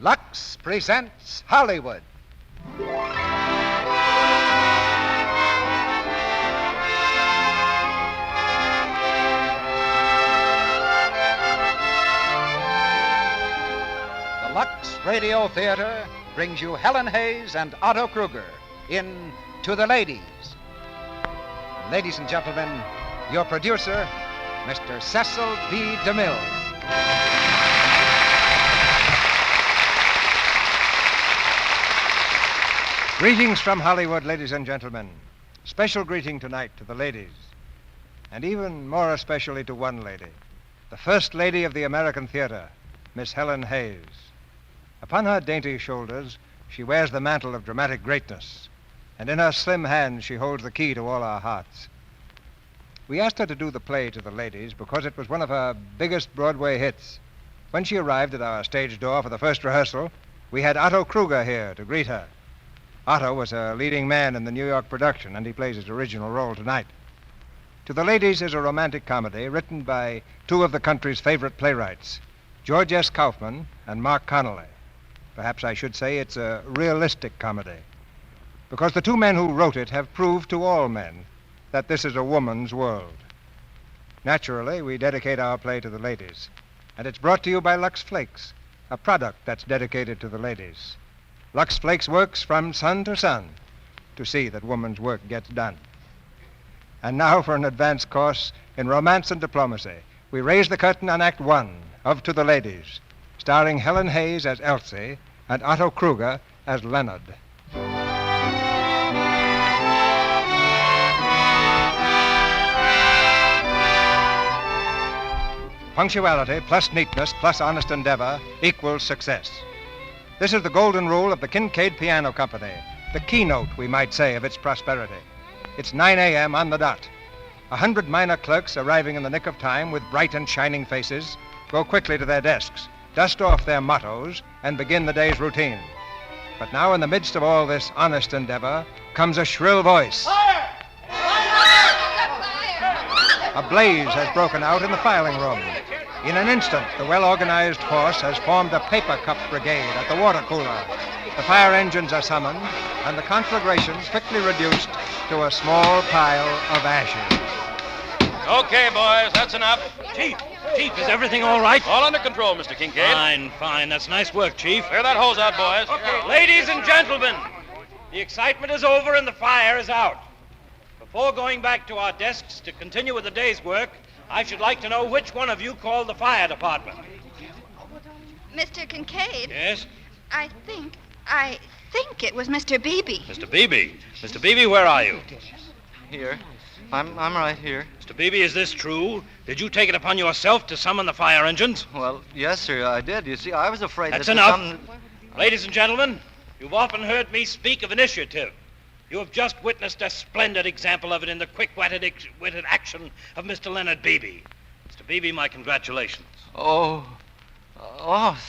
Lux presents Hollywood. The Lux Radio Theatre brings you Helen and Otto Kruger in To the Ladies. Ladies and gentlemen, your producer, Mr. Cecil B. DeMille. Greetings from Hollywood, ladies and gentlemen. Special greeting tonight to the ladies, and even more especially to one lady, the First Lady of the American Theater, Miss Helen Hayes. Upon her dainty shoulders, she wears the mantle of dramatic greatness, and in her slim hands she holds the key to all our hearts. We asked her to do the play To the Ladies because it was one of her biggest Broadway hits. When she arrived at our stage door for the first rehearsal, we had Otto Kruger here to greet her. Otto was a leading man in the New York production, and he plays his original role tonight. To the Ladies is a romantic comedy written by two of the country's favorite playwrights, George S. Kaufman and Marc Connelly. Perhaps I should say it's a realistic comedy, because the two men who wrote it have proved to all men that this is a woman's world. Naturally, we dedicate our play to the ladies, and it's brought to you by Lux Flakes, a product that's dedicated to the ladies. Lux Flakes works from sun to sun to see that woman's work gets done. And now for an advanced course in romance and diplomacy, we raise the curtain on Act One of To the Ladies, starring Helen Hayes as Elsie and Otto Kruger as Leonard. Punctuality plus neatness plus honest endeavor equals success. This is the golden rule of the Kincaid Piano Company, the keynote, we might say, of its prosperity. It's 9 a.m. on the dot. 100 minor clerks arriving in the nick of time with bright and shining faces go quickly to their desks, dust off their mottos, and begin the day's routine. But now, in the midst of all this honest endeavor, comes a shrill voice. Fire! A blaze has broken out in the filing room. In an instant, the well-organized force has formed a paper cup brigade at the water cooler. The fire engines are summoned, and the conflagration quickly reduced to a small pile of ashes. Okay, boys, that's enough. Chief, is everything all right? All under control, Mr. Kincaid. Fine. That's nice work, Chief. Clear that hose out, boys. Okay. Ladies and gentlemen, the excitement is over and the fire is out. Before going back to our desks to continue with the day's work, I should like to know which one of you called the fire department. Mr. Kincaid? Yes? I think it was Mr. Beebe. Mr. Beebe. Mr. Beebe, where are you? Here. I'm right here. Mr. Beebe, is this true? Did you take it upon yourself to summon the fire engines? Well, yes, sir, I did. You see, I was afraid That's that... enough. Ladies and gentlemen, you've often heard me speak of initiative. You have just witnessed a splendid example of it in the quick-witted action of Mr. Leonard Beebe. Mr. Beebe, my congratulations. Oh,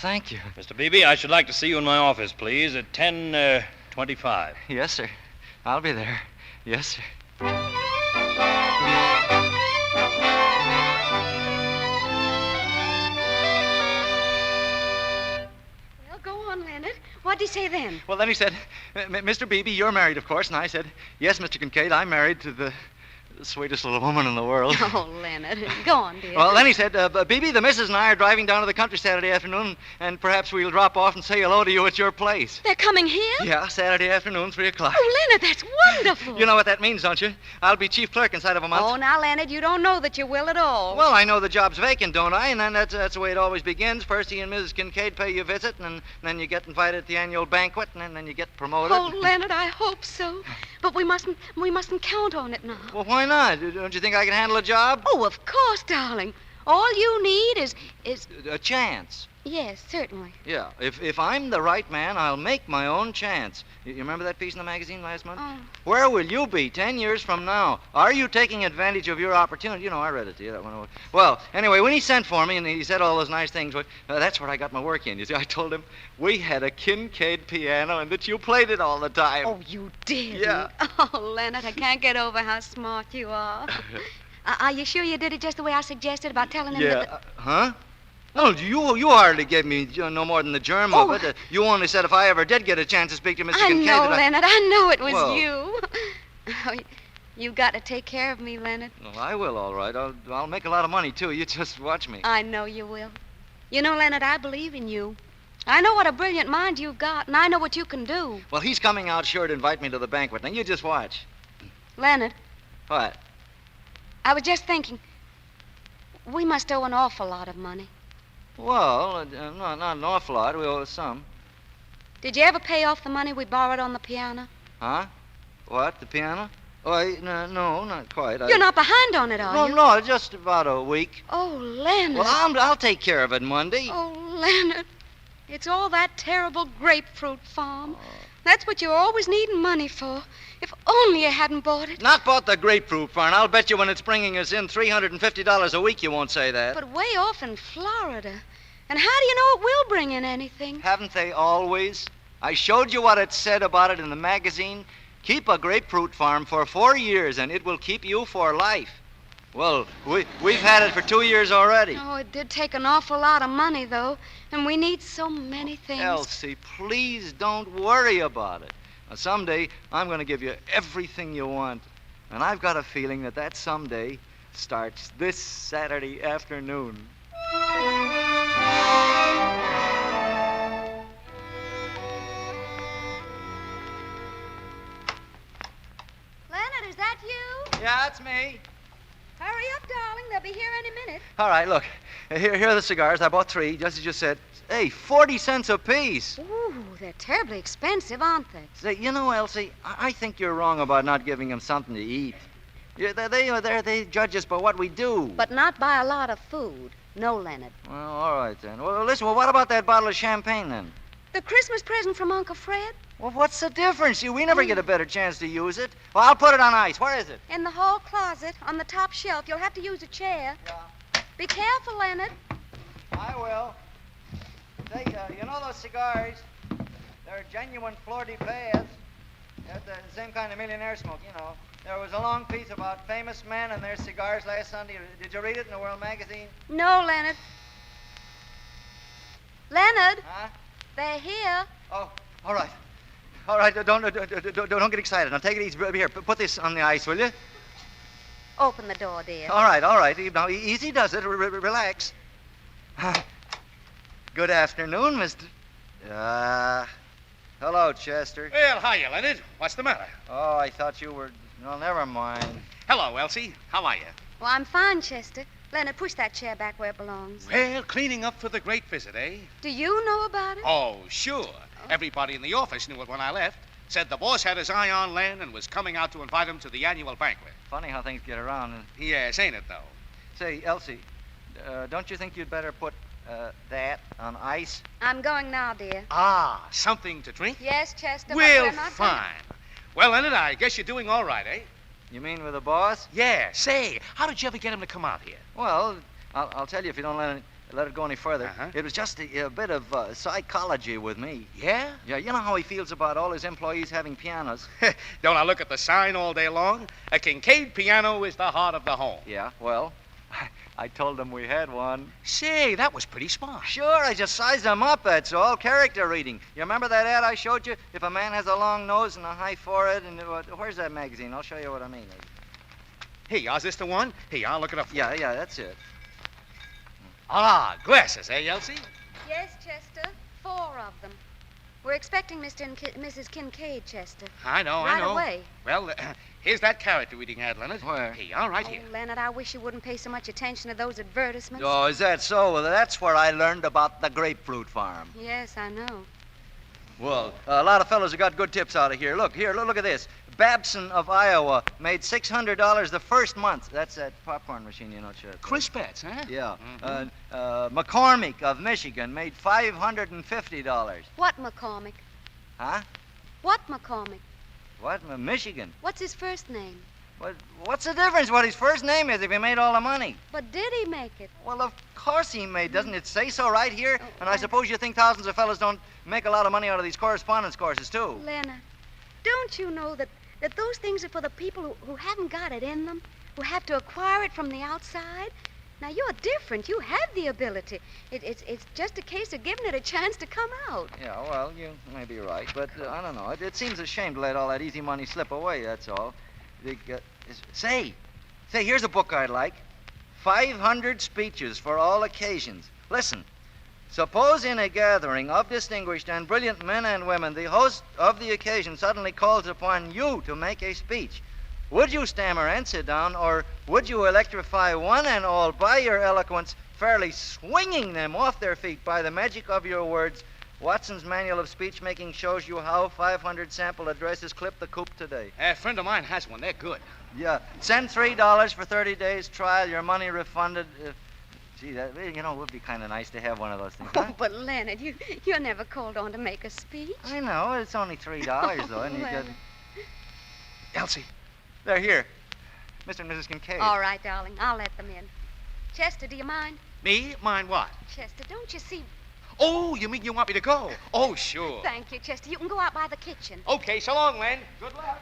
thank you. Mr. Beebe, I should like to see you in my office, please, at 10:25. Yes, sir. I'll be there. Yes, sir. Well, go on, Leonard. What'd he say then? Well, then he said, Mr. Beebe, you're married, of course. And I said, yes, Mr. Kincaid, I'm married to the sweetest little woman in the world. Oh, Leonard. Go on, dear. Well, then he said, Beebe, the missus and I are driving down to the country Saturday afternoon, and perhaps we'll drop off and say hello to you at your place. They're coming here? Yeah, Saturday afternoon, 3 o'clock. Oh, Leonard, that's wonderful. You know what that means, don't you? I'll be chief clerk inside of a month. Oh, now, Leonard, you don't know that you will at all. Well, I know the job's vacant, don't I? And then that's the way it always begins. First, he and Mrs. Kincaid pay you a visit, and then you get invited at the annual banquet, and then you get promoted. Oh, Leonard, I hope so. But we mustn't count on it now. Well, why not? Don't you think I can handle a job? Oh, of course, darling. All you need is... A chance. Yes, certainly. Yeah, if I'm the right man, I'll make my own chance. You remember that piece in the magazine last month? Oh. Where will you be 10 years from now? Are you taking advantage of your opportunity? You know, I read it to you. That one. Well, anyway, when he sent for me and he said all those nice things, that's where I got my work in. You see, I told him we had a Kincaid piano and that you played it all the time. Oh, you did? Yeah. Oh, Leonard, I can't get over how smart you are. Are you sure you did it just the way I suggested about telling him that... Huh? Well, you hardly gave me no more than the germ of it. You only said if I ever did get a chance to speak to Mr. Kincaid... I know, Leonard. I know it was Well. you. Oh, you've got to take care of me, Leonard. Well, I will, all right. I'll make a lot of money, too. You just watch me. I know you will. You know, Leonard, I believe in you. I know what a brilliant mind you've got, and I know what you can do. Well, he's coming out sure to invite me to the banquet. Now, you just watch. Leonard, What? I was just thinking, we must owe an awful lot of money. Well, not an awful lot. We owe some. Did you ever pay off the money we borrowed on the piano? Huh? What, the piano? Oh, no, not quite. You're not behind on it, are you? No, just about a week. Oh, Leonard. Well, I'll take care of it Monday. Oh, Leonard. It's all that terrible grapefruit farm. That's what you're always needing money for. If only you hadn't bought it. Not bought the grapefruit farm. I'll bet you when it's bringing us in $350 a week, you won't say that. But way off in Florida. And how do you know it will bring in anything? Haven't they always? I showed you what it said about it in the magazine. Keep a grapefruit farm for 4 years, and it will keep you for life. Well, we've had it for 2 years already. Oh, it did take an awful lot of money, though. And we need so many things. Elsie, please don't worry about it. Now, someday, I'm going to give you everything you want. And I've got a feeling that someday starts this Saturday afternoon. Leonard, is that you? Yeah, it's me. Hurry up, darling. They'll be here any minute. All right, look. Here are the cigars. I bought 3, just as you said. Hey, 40 cents apiece. Ooh, they're terribly expensive, aren't they? Say, you know, Elsie, I think you're wrong about not giving them something to eat. Yeah, they judge us by what we do. But not by a lot of food. No, Leonard. Well, all right, then. Well, listen, what about that bottle of champagne, then? The Christmas present from Uncle Fred? Well, what's the difference? We never get a better chance to use it. Well, I'll put it on ice. Where is it? In the hall closet, on the top shelf. You'll have to use a chair. Yeah. Be careful, Leonard. I will. Say, you know those cigars? They're genuine flor de payas. They're the same kind of millionaire smoke, you know. There was a long piece about famous men and their cigars last Sunday. Did you read it in the World magazine? No, Leonard. Leonard, Huh? they're here. Oh, all right. All right, don't get excited. Now, take it easy. Here, put this on the ice, will you? Open the door, dear. All right. Now, easy does it. Relax. Good afternoon, Mr. Hello, Chester. Well, hiya, Leonard. What's the matter? Oh, I thought you were... No, never mind. Hello, Elsie. How are you? Well, I'm fine, Chester. Leonard, push that chair back where it belongs. Well, cleaning up for the great visit, eh? Do you know about it? Oh, sure. Everybody in the office knew it when I left. Said the boss had his eye on Len and was coming out to invite him to the annual banquet. Funny how things get around. Yes, ain't it, though? Say, Elsie, don't you think you'd better put that on ice? I'm going now, dear. Ah, something to drink? Yes, Chester. but Well, we're not fine. Well, Leonard, I guess you're doing all right, eh? You mean with the boss? Yeah. Say, how did you ever get him to come out here? Well, I'll tell you if you don't let it go any further. Uh-huh. It was just a bit of psychology with me. Yeah? Yeah, you know how he feels about all his employees having pianos? Don't I look at the sign all day long? A Kincaid piano is the heart of the home. Yeah, well, I told him we had one. Say, that was pretty smart. Sure, I just sized them up, that's all. Character reading. You remember that ad I showed you? If a man has a long nose and a high forehead and... where's that magazine? I'll show you what I mean. Hey, is this the one? Hey, I'll look it up for you. Yeah, that's it. Ah, glasses, eh, Elsie? Yes, Chester. 4 of them. We're expecting Mr. and Mrs. Kincaid, Chester. I know. Right away. Well, here's that character reading ad, Leonard. Where? Hey, all right here. Oh, Leonard, I wish you wouldn't pay so much attention to those advertisements. Oh, is that so? Well, that's where I learned about the grapefruit farm. Yes, I know. Well, a lot of fellows have got good tips out of here. Look at this. Babson of Iowa made $600 the first month. That's that popcorn machine, you know, Sheriff. Crispets, huh? Yeah. McCormick of Michigan made $550. What McCormick? Huh? What McCormick? What? Michigan? What's his first name? What's the difference what his first name is if he made all the money? But did he make it? Well, of course he made. Doesn't it say so right here? Oh, And I suppose you think thousands of fellas don't make a lot of money out of these correspondence courses, too. Leonard, don't you know that those things are for the people who haven't got it in them, who have to acquire it from the outside? Now, you're different. You have the ability. It's just a case of giving it a chance to come out. Yeah, well, you may be right, but I don't know. It seems a shame to let all that easy money slip away, that's all. Say, here's a book I'd like. 500 speeches for all occasions. Listen. Suppose in a gathering of distinguished and brilliant men and women, the host of the occasion suddenly calls upon you to make a speech. Would you stammer and sit down, or would you electrify one and all by your eloquence, fairly swinging them off their feet by the magic of your words? Watson's Manual of Speech-Making shows you how 500 sample addresses clip the coop today. A friend of mine has one. They're good. Yeah. Send $3 for 30 days trial, your money refunded. Gee, that, would be kind of nice to have one of those things, huh? Oh, but Leonard, you're never called on to make a speech. I know. It's only $3, though, and you Well. got... Elsie, they're here. Mr. and Mrs. Kincaid. All right, darling. I'll let them in. Chester, do you mind? Me? Mind what? Chester, don't you see? Oh, you mean you want me to go? Oh, sure. Thank you, Chester. You can go out by the kitchen. Okay, so long, Len. Good luck.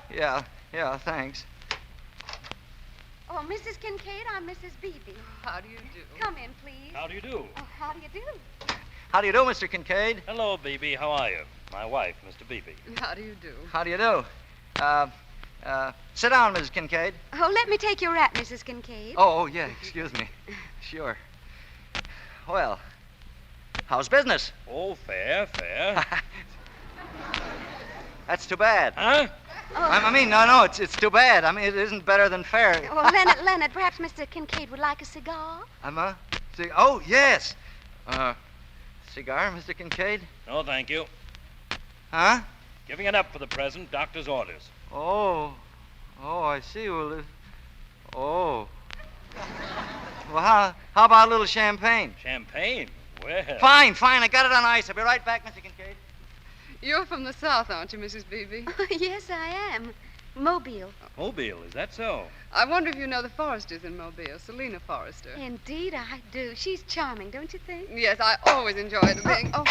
Yeah, thanks. Oh, Mrs. Kincaid, I'm Mrs. Beebe. How do you do? Come in, please. How do you do? Oh, how do you do? How do you do, Mr. Kincaid? Hello, Beebe. How are you? My wife, Mr. Beebe. How do you do? How do you do? Sit down, Mrs. Kincaid. Oh, let me take your wrap, Mrs. Kincaid. Oh, yeah, excuse me. Sure. Well, how's business? Oh, fair. That's too bad. Huh? Oh, I mean, no, it's too bad. I mean, it isn't better than fair. well, Leonard, perhaps Mr. Kincaid would like a cigar? Oh, yes. Cigar, Mr. Kincaid? No, thank you. Huh? Giving it up for the present. Doctor's orders. Oh, I see. Well, Well, how about a little champagne? Champagne? Well. Fine. I got it on ice. I'll be right back, Mr. Kincaid. You're from the South, aren't you, Mrs. Beebe? Yes, I am. Mobile. Mobile, is that so? I wonder if you know the Forresters in Mobile, Selena Forrester. Indeed, I do. She's charming, don't you think? Yes, I always enjoy the thing. Oh,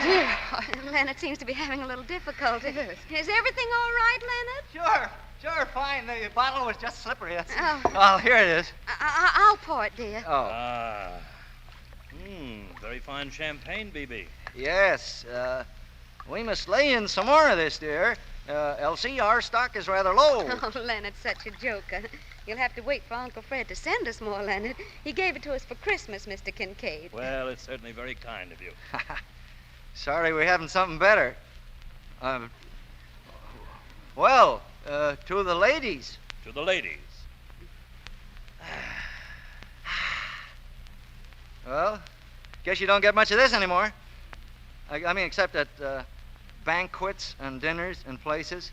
dear. Leonard seems to be having a little difficulty. Yes. Is everything all right, Leonard? Sure, fine. The bottle was just slippery. Oh. Well, here it is. I'll pour it, dear. Oh. Very fine champagne, Beebe. Yes. We must lay in some more of this, dear. Elsie, our stock is rather low. Oh, Leonard's such a joker. You'll have to wait for Uncle Fred to send us more, Leonard. He gave it to us for Christmas, Mr. Kincaid. Well, it's certainly very kind of you. Sorry we haven't something better. To the ladies. To the ladies. Well, guess you don't get much of this anymore. I mean, except at banquets and dinners and places.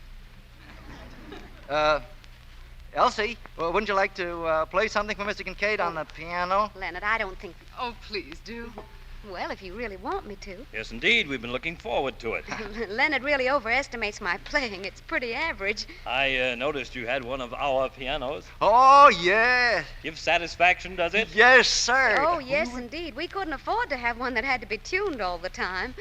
Elsie, wouldn't you like to play something for Mr. Kincaid on the piano? Leonard, I don't think... Oh, please do. Well, if you really want me to. Yes, indeed. We've been looking forward to it. Leonard really overestimates my playing. It's pretty average. I noticed you had one of our pianos. Oh, yes. Gives satisfaction, does it? Yes, sir. Oh, yes, indeed. We couldn't afford to have one that had to be tuned all the time.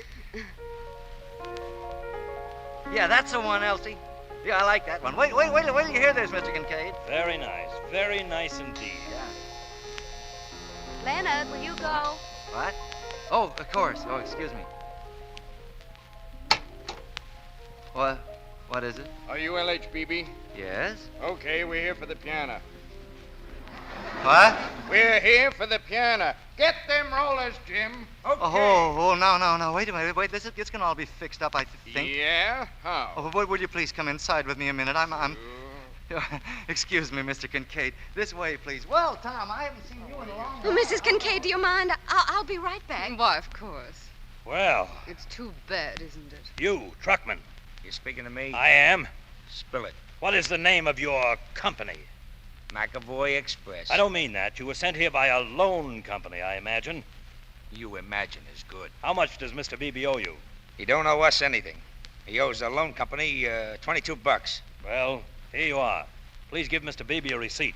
Yeah, that's the one, Elsie. Yeah, I like that one. Wait till you hear this, Mr. Kincaid. Very nice. Very nice indeed. Yeah. Leonard, will you go? What? Oh, of course. Oh, excuse me. What is it? Are you L.H. Beebe? Yes? Okay, we're here for the piano. What? We're here for the piano. Get them rollers, Jim. Okay. Oh, no. Wait a minute. Wait, this can all be fixed up, I think. Yeah? How? Oh, would you please come inside with me a minute? I'm... Excuse me, Mr. Kincaid. This way, please. Well, Tom, I haven't seen you in a long time. Mrs. Kincaid, do you mind? I'll be right back. Why, of course. Well, It's too bad, isn't it? you, truckman. You speaking to me? I am. Spill it. What is the name of your company? McAvoy Express. I don't mean that. You were sent here by a loan company, I imagine. You imagine is good. How much does Mr. Beebe owe you? He don't owe us anything. He owes the loan company $22. Well, here you are. Please give Mr. Beebe a receipt.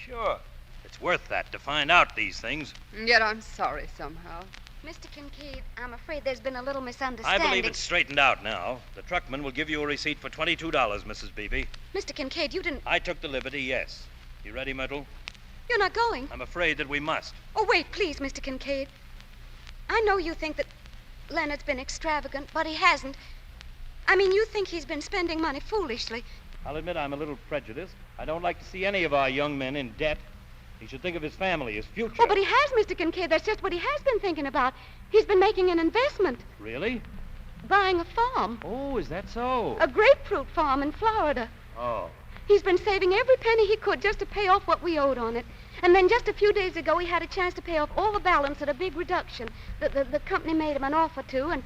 Sure. It's worth that to find out these things. Yet I'm sorry somehow. Mr. Kincaid, I'm afraid there's been a little I misunderstanding. believe it's straightened out now. The truckman will give you a receipt for $22, Mrs. Beebe. Mr. Kincaid, you didn't... I took the liberty, yes. You ready, Myrtle? You're not going? I'm afraid that we must. Oh, wait, please, Mr. Kincaid. I know you think that Leonard's been extravagant, but he hasn't. I mean, you think he's been spending money foolishly. I'll admit I'm a little prejudiced. I don't like to see any of our young men in debt. He should think of his family, his future. Oh, but he has, Mr. Kincaid. That's just what he has been thinking about. He's been making an investment. Really? Buying a farm. Oh, is that so? A grapefruit farm in Florida. Oh. He's been saving every penny he could just to pay off what we owed on it. And then just a few days ago, he had a chance to pay off all the balance at a big reduction. The company made him an offer to,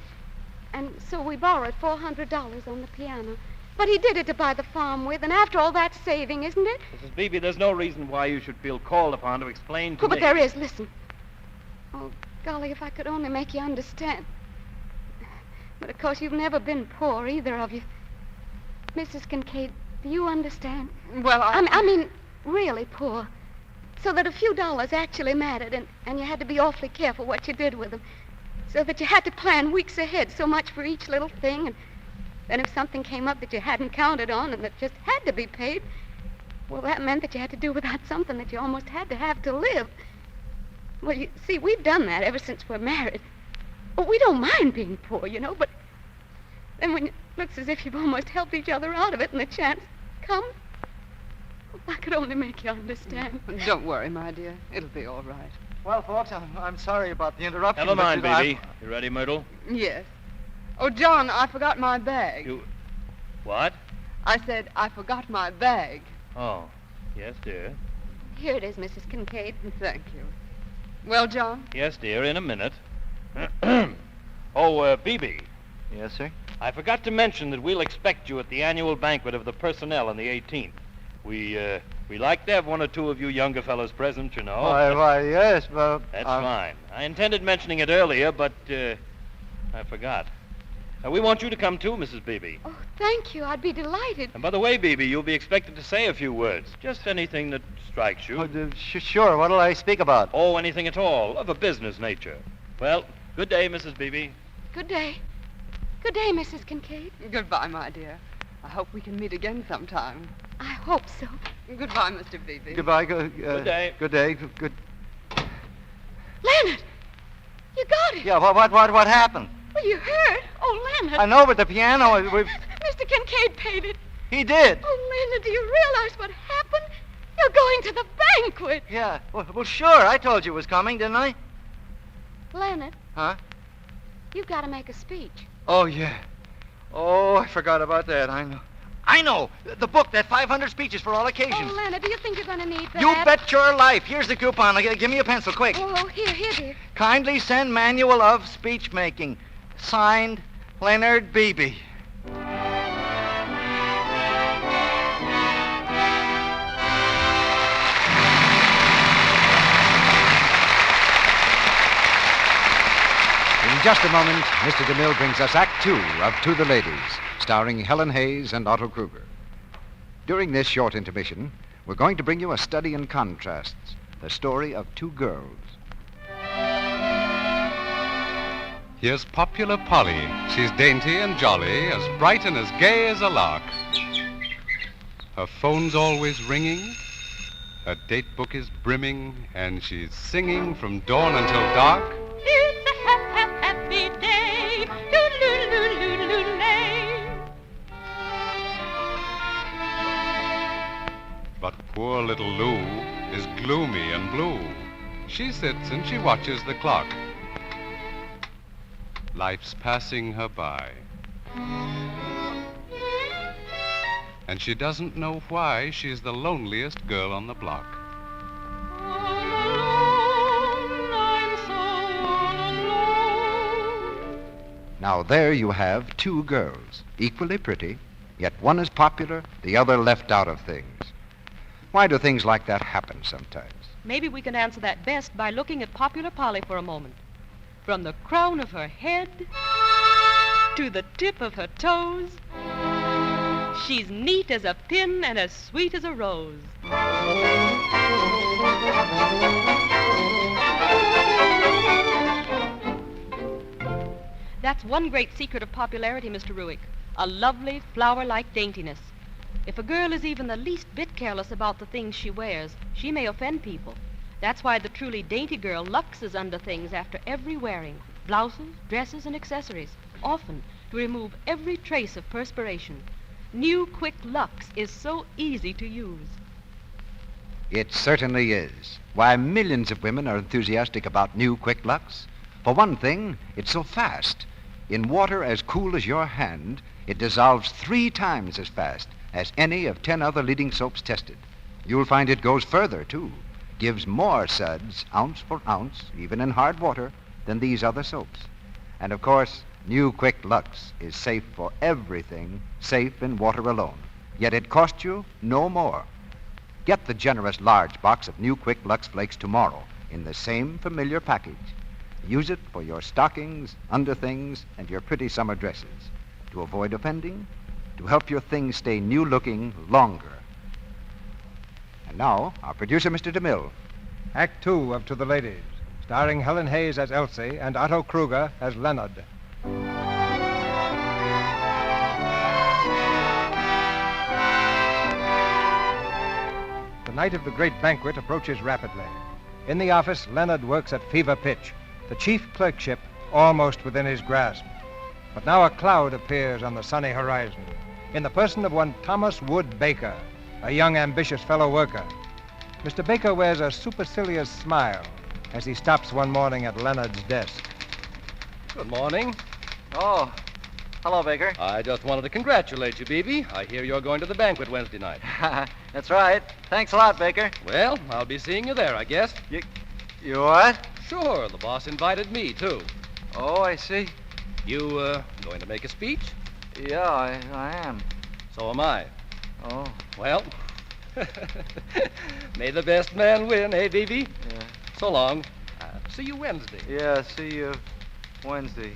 and so we borrowed $400 on the piano. But he did it to buy the farm with, and after all, that's saving, isn't it? Mrs. Beebe, there's no reason why you should feel called upon to explain to me. But there is. Listen. Oh, golly, if I could only make you understand. But, of course, you've never been poor, either of you. Mrs. Kincaid, do you understand? Well, I mean, really poor. So that a few dollars actually mattered, and you had to be awfully careful what you did with them. So that you had to plan weeks ahead, so much for each little thing, and then if something came up that you hadn't counted on and that just had to be paid, well, that meant that you had to do without something that you almost had to have to live. Well, you see, we've done that ever since we're married. Well, we don't mind being poor, you know, but then when it looks as if you've almost helped each other out of it and the chance comes, if I could only make you understand. Don't worry, my dear. It'll be all right. Well, folks, I'm sorry about the interruption. Never mind, but Beebe. You ready, Myrtle? Yes. Oh, John, I forgot my bag. You... What? I said I forgot my bag. Oh, yes, dear. Here it is, Mrs. Kincaid. Thank you. Well, John? Yes, dear, in a minute. Beebe. Yes, sir? I forgot to mention that we'll expect you at the annual banquet of the personnel on the 18th. We like to have one or two of you younger fellows present, you know. Why, yes, but... That's fine. I intended mentioning it earlier, but I forgot. We want you to come too, Mrs. Beebe. Oh, thank you. I'd be delighted. And by the way, Beebe, you'll be expected to say a few words. Just anything that strikes you. Sure. What'll I speak about? Oh, anything at all, of a business nature. Well, good day, Mrs. Beebe. Good day. Good day, Mrs. Kincaid. Goodbye, my dear. I hope we can meet again sometime. I hope so. Goodbye, Mr. Beebe. Goodbye. Good day. Good day. Leonard! You got it. Yeah, what happened? Well, you heard. Oh, Leonard. I know, but the piano, we've... Mr. Kincaid paid it. He did. Oh, Leonard, do you realize what happened? You're going to the banquet. Yeah. Well, sure. I told you it was coming, didn't I? Leonard. Huh? You've got to make a speech. Oh, yeah. Oh, I forgot about that. I know. The book, that 500 speeches for all occasions. Oh, Leonard, do you think you're going to need that? You bet your life. Here's the coupon. Give me a pencil, quick. Oh, here, dear. Kindly send manual of speech making. Signed, Leonard Beebe. In just a moment, Mr. DeMille brings us Act Two of To the Ladies, starring Helen Hayes and Otto Kruger. During this short intermission, we're going to bring you a study in contrasts, the story of two girls. Here's popular Polly. She's dainty and jolly, as bright and as gay as a lark. Her phone's always ringing, her date book is brimming, and she's singing from dawn until dark. It's a happy day. But poor little Lou is gloomy and blue. She sits and she watches the clock. Life's passing her by. And she doesn't know why she's the loneliest girl on the block. Now there you have two girls, equally pretty, yet one is popular, the other left out of things. Why do things like that happen sometimes? Maybe we can answer that best by looking at popular Polly for a moment. From the crown of her head to the tip of her toes, she's neat as a pin and as sweet as a rose. That's one great secret of popularity, Mr. Ruick. A lovely, flower-like daintiness. If a girl is even the least bit careless about the things she wears, she may offend people. That's why the truly dainty girl luxes under things after every wearing. Blouses, dresses, and accessories. Often to remove every trace of perspiration. New Quick Lux is so easy to use. It certainly is. Why, millions of women are enthusiastic about new Quick Lux. For one thing, it's so fast. In water as cool as your hand, it dissolves 3 times as fast as any of 10 other leading soaps tested. You'll find it goes further, too. Gives more suds, ounce for ounce, even in hard water, than these other soaps. And of course, new Quick Lux is safe for everything, safe in water alone. Yet it costs you no more. Get the generous large box of new Quick Lux Flakes tomorrow in the same familiar package. Use it for your stockings, underthings, and your pretty summer dresses. To avoid offending, to help your things stay new-looking longer. And now, our producer, Mr. DeMille. Act 2 of To the Ladies, starring Helen Hayes as Elsie and Otto Kruger as Leonard. The night of the great banquet approaches rapidly. In the office, Leonard works at fever pitch, the chief clerkship almost within his grasp. But now a cloud appears on the sunny horizon, in the person of one Thomas Wood Baker, a young, ambitious fellow worker. Mr. Baker wears a supercilious smile as he stops one morning at Leonard's desk. Good morning. Oh, hello, Baker. I just wanted to congratulate you, Beebe. I hear you're going to the banquet Wednesday night. That's right. Thanks a lot, Baker. Well, I'll be seeing you there, I guess. You what? Sure, the boss invited me, too. Oh, I see. You, going to make a speech? Yeah, I am. So am I. Oh. Well, may the best man win, eh, Beebe? Yeah. So long. See you Wednesday. Yeah, see you Wednesday.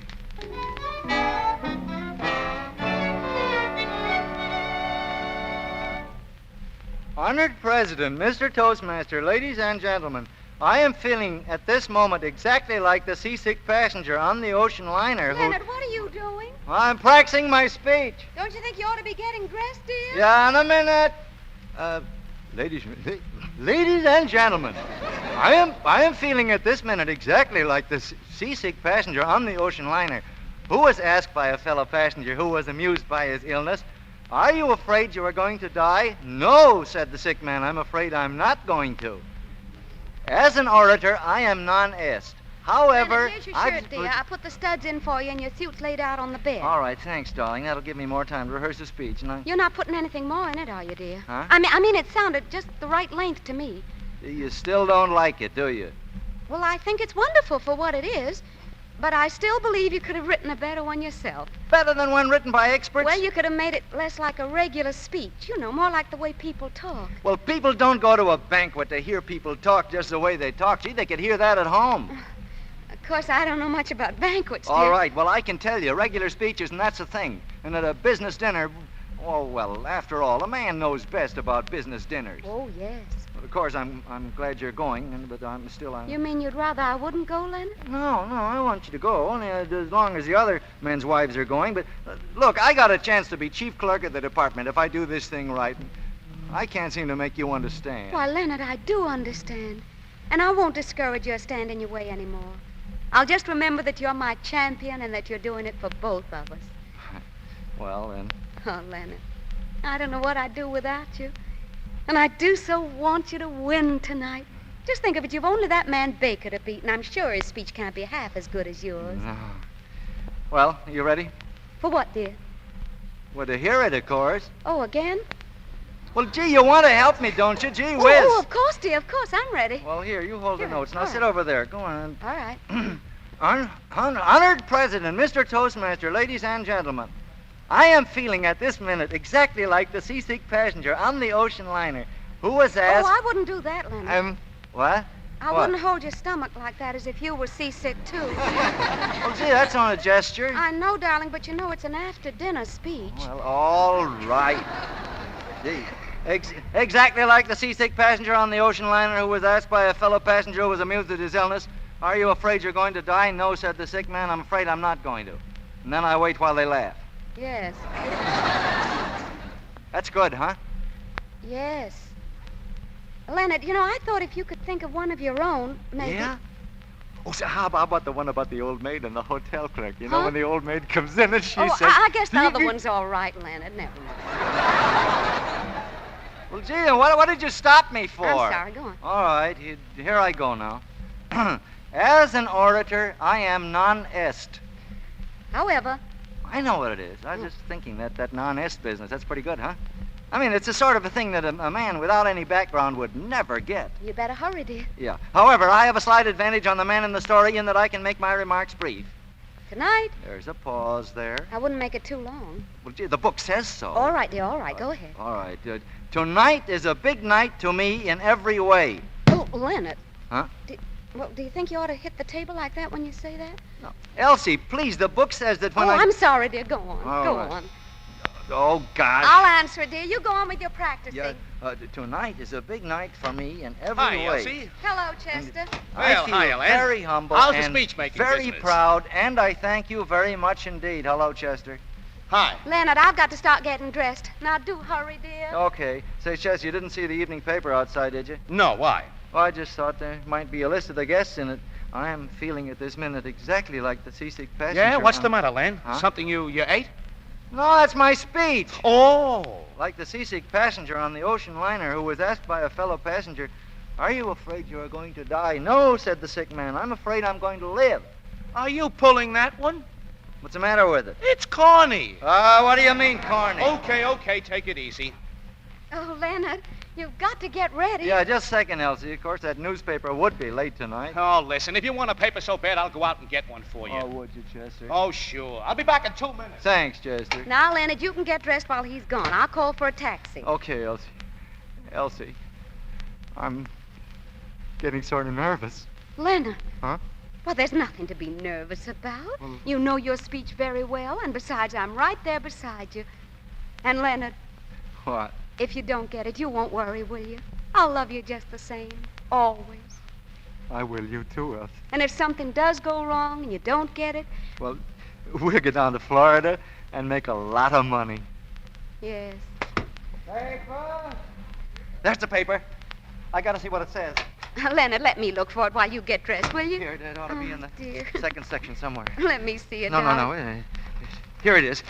Honored President, Mr. Toastmaster, ladies and gentlemen, I am feeling at this moment exactly like the seasick passenger on the ocean liner who... Leonard, what are you doing? I'm practicing my speech. Don't you think you ought to be getting dressed, dear? Yeah, in a minute. Ladies and gentlemen, I am feeling at this minute exactly like the seasick passenger on the ocean liner who was asked by a fellow passenger who was amused by his illness, "Are you afraid you are going to die?" "No," said the sick man, "I'm afraid I'm not going to." As an orator, I am non-est. However, Leonard, here's your shirt, dear. I put the studs in for you, and your suit's laid out on the bed. All right, thanks, darling. That'll give me more time to rehearse the speech. And You're not putting anything more in it, are you, dear? Huh? I mean, it sounded just the right length to me. You still don't like it, do you? Well, I think it's wonderful for what it is, but I still believe you could have written a better one yourself. Better than one written by experts? Well, you could have made it less like a regular speech. You know, more like the way people talk. Well, people don't go to a banquet to hear people talk just the way they talk. Gee, they could hear that at home. Of course, I don't know much about banquets, dear. All right, well, I can tell you, regular speeches, and that's the thing. And at a business dinner, oh, well, after all, a man knows best about business dinners. Oh, yes. Well, of course, I'm glad you're going, but I'm still... You mean you'd rather I wouldn't go, Leonard? No, I want you to go, only as long as the other men's wives are going. But, look, I got a chance to be chief clerk of the department if I do this thing right. I can't seem to make you understand. Why, Leonard, I do understand. And I won't discourage you or stand in your way anymore. I'll just remember that you're my champion and that you're doing it for both of us. Well, then. Oh, Leonard, I don't know what I'd do without you. And I do so want you to win tonight. Just think of it, you've only that man Baker to beat, and I'm sure his speech can't be half as good as yours. No. Well, you ready? For what, dear? Well, to hear it, of course. Oh, again? Well, gee, you want to help me, don't you? Gee whiz. Oh, of course, dear, of course. I'm ready. Well, here, you hold the notes. Now all sit right. over there. Go on. All right. Honored President, Mr. Toastmaster, ladies and gentlemen, I am feeling at this minute exactly like the seasick passenger on the ocean liner who was asked... Oh, I wouldn't do that, Leonard. What? I What? wouldn't hold your stomach like that as if you were seasick, too. Oh, gee, that's on a gesture. I know, darling, but you know it's an after-dinner speech. Well, all right. Gee, exactly like the seasick passenger on the ocean liner who was asked by a fellow passenger who was amused at his illness, "Are you afraid you're going to die?" "No," said the sick man. "I'm afraid I'm not going to." And then I wait while they laugh. Yes. That's good, huh? Yes. Leonard, I thought if you could think of one of your own, maybe... Yeah? Oh, so how about the one about the old maid and the hotel clerk? You know, Huh? when the old maid comes in and she says... I guess the other one's all right, Leonard. Never mind. Well, gee, what did you stop me for? I'm sorry. Go on. All right, here I go now. As an orator, I am non-est. However... I know what it is. I was just thinking that non-est business, that's pretty good, huh? I mean, it's the sort of a thing that a man without any background would never get. You better hurry, dear. Yeah. However, I have a slight advantage on the man in the story in that I can make my remarks brief. Tonight? There's a pause there. I wouldn't make it too long. Well, gee, the book says so. All right, dear. All right. Go ahead. All right. Tonight is a big night to me in every way. Oh, Leonard. Huh? Do you think you ought to hit the table like that when you say that? No. Elsie, please, the book says that when I'm sorry, dear. Go on. All Go right. on. Oh, gosh. I'll answer it, dear. You go on with your practicing. Yeah, tonight is a big night for me in every Hi, way. Elsie. Hello, Chester. I Well, feel hi, Helen. very humble How's the and speech-making very business? proud, and I thank you very much indeed. Hello, Chester. Hi. Leonard, I've got to start getting dressed. Now, do hurry, dear. Okay. Say, Chester, you didn't see the evening paper outside, did you? No, why? Well, I just thought there might be a list of the guests in it. I am feeling at this minute exactly like the seasick passenger. Yeah, what's the matter, Len? Huh? Something you ate? No, that's my speech. Oh. Like the seasick passenger on the ocean liner who was asked by a fellow passenger, "Are you afraid you are going to die?" "No," said the sick man. "I'm afraid I'm going to live." Are you pulling that one? What's the matter with it? It's corny. What do you mean, corny? Okay, take it easy. Oh, Leonard, you've got to get ready. Yeah, just a second, Elsie. Of course, that newspaper would be late tonight. Oh, listen, if you want a paper so bad, I'll go out and get one for you. Oh, would you, Chester? Oh, sure. I'll be back in 2 minutes. Thanks, Chester. Now, Leonard, you can get dressed while he's gone. I'll call for a taxi. Okay, Elsie. Elsie, I'm getting sort of nervous. Leonard. Huh? Well, there's nothing to be nervous about. Well- You know your speech very well, and besides, I'm right there beside you. And, Leonard, What? if you don't get it, you won't worry, will you? I'll love you just the same. Always. I will, you too, Elsie. And if something does go wrong and you don't get it, Well, we'll get down to Florida and make a lot of money. yes. Paper? There's the paper. I gotta see what it says. Leonard, let me look for it while you get dressed, will you? Here, it ought to be in the dear. second section somewhere. Let me see it, No. darling. Here it is.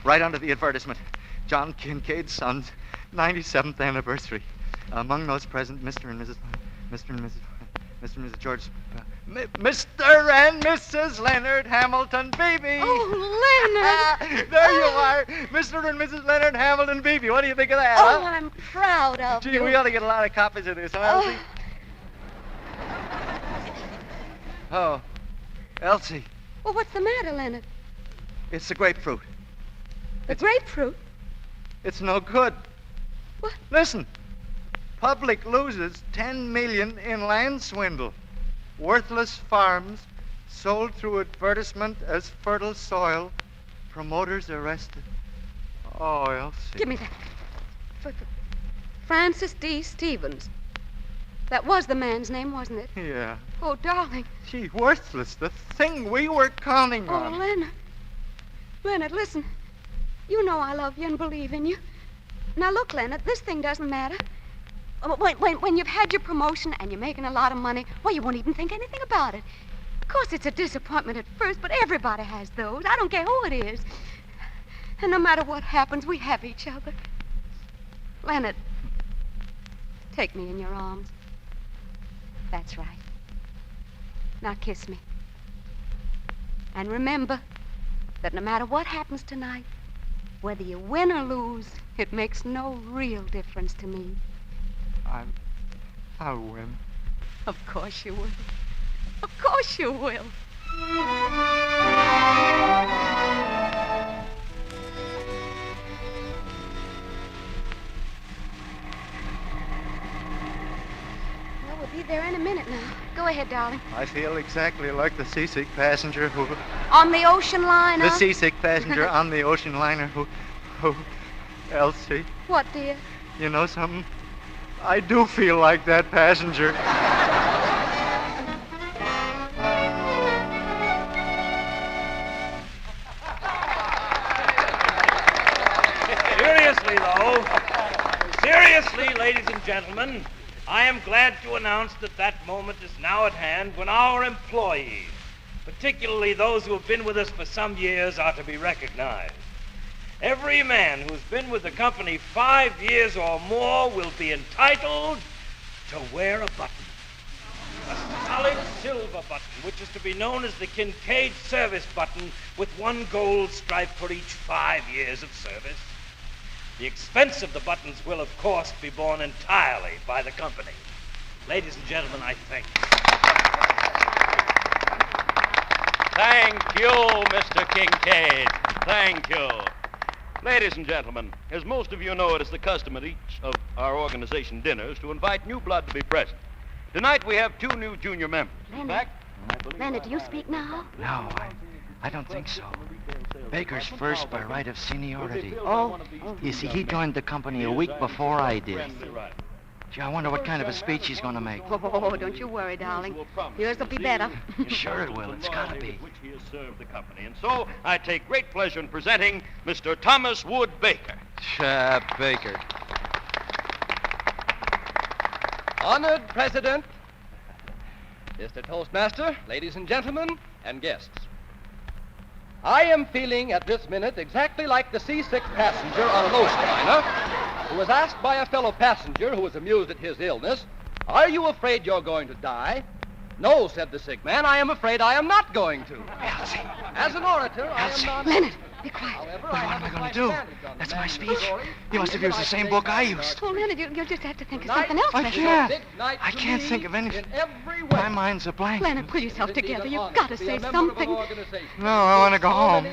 Right under the advertisement. John Kincaid's son's 97th anniversary. Among those present, Mr. and Mrs. George... Mr. and Mrs. Leonard Hamilton Beebe. Oh, Leonard! There you are. Mr. and Mrs. Leonard Hamilton Beebe. What do you think of that, Oh, huh? I'm proud of Gee, you. we ought to get a lot of copies of this, huh, Elsie? Oh, Elsie, Well, what's the matter, Leonard? it's the grapefruit. The grapefruit? It's no good. What? Listen. Public loses $10 million in land swindle. Worthless farms sold through advertisement as fertile soil. Promoters arrested. Oh, Elsie. Give me that. Francis D. Stevens. That was the man's name, wasn't it? Yeah. Oh, darling. Gee, worthless. The thing we were counting Oh, on. Leonard. Leonard, listen. You know I love you and believe in you. Now, look, Leonard, this thing doesn't matter. When you've had your promotion and you're making a lot of money, well, you won't even think anything about it. Of course, it's a disappointment at first, but everybody has those. I don't care who it is. And no matter what happens, we have each other. Leonard, take me in your arms. That's right. Now kiss me. And remember that no matter what happens tonight, whether you win or lose, it makes no real difference to me. I'll win. Of course you will. Of course you will. Well, we'll be there in a minute now. Go ahead, darling. I feel exactly like the seasick passenger who... On the ocean liner? The seasick passenger on the ocean liner who... Elsie, What, dear? you know something? I do feel like that passenger. Seriously, Seriously, ladies and gentlemen, I am glad to announce that moment is now at hand when our employees, particularly those who have been with us for some years, are to be recognized. Every man who's been with the company 5 years or more will be entitled to wear a button. A solid silver button, which is to be known as the Kincaid service button, with 1 gold stripe for each 5 years of service. The expense of the buttons will, of course, be borne entirely by the company. Ladies and gentlemen, I thank you. Thank you, Mr. Kincaid. Thank you. Ladies and gentlemen, as most of you know, it is the custom at each of our organization dinners to invite new blood to be present. Tonight we have 2 new junior members. Leonard, do you speak now? No, I don't think so. Baker's first by right of seniority. Oh. You see, he joined the company a week before I did. Gee, I wonder what kind of a speech he's going to make. Oh, don't you worry, darling. Yours will be better. Sure it will. It's got to be. Which he has served the company. And so I take great pleasure in presenting Mr. Thomas Wood Baker. Baker. Honored President, Mr. Toastmaster, ladies and gentlemen, and guests. I am feeling at this minute exactly like the seasick passenger on an ocean liner who was asked by a fellow passenger who was amused at his illness, "Are you afraid you're going to die?" "No," said the sick man, "I am afraid I am not going to." Elsie. As an orator, I am not... Leonard, be quiet. However, What am I going to do? That's my speech. You must have used the same book I used. Oh, Leonard, you'll just have to think of something else. I Leonard. can't. I can't think of anything. My mind's a blank. Leonard, pull yourself together. You've got to say something. No, I want to go home.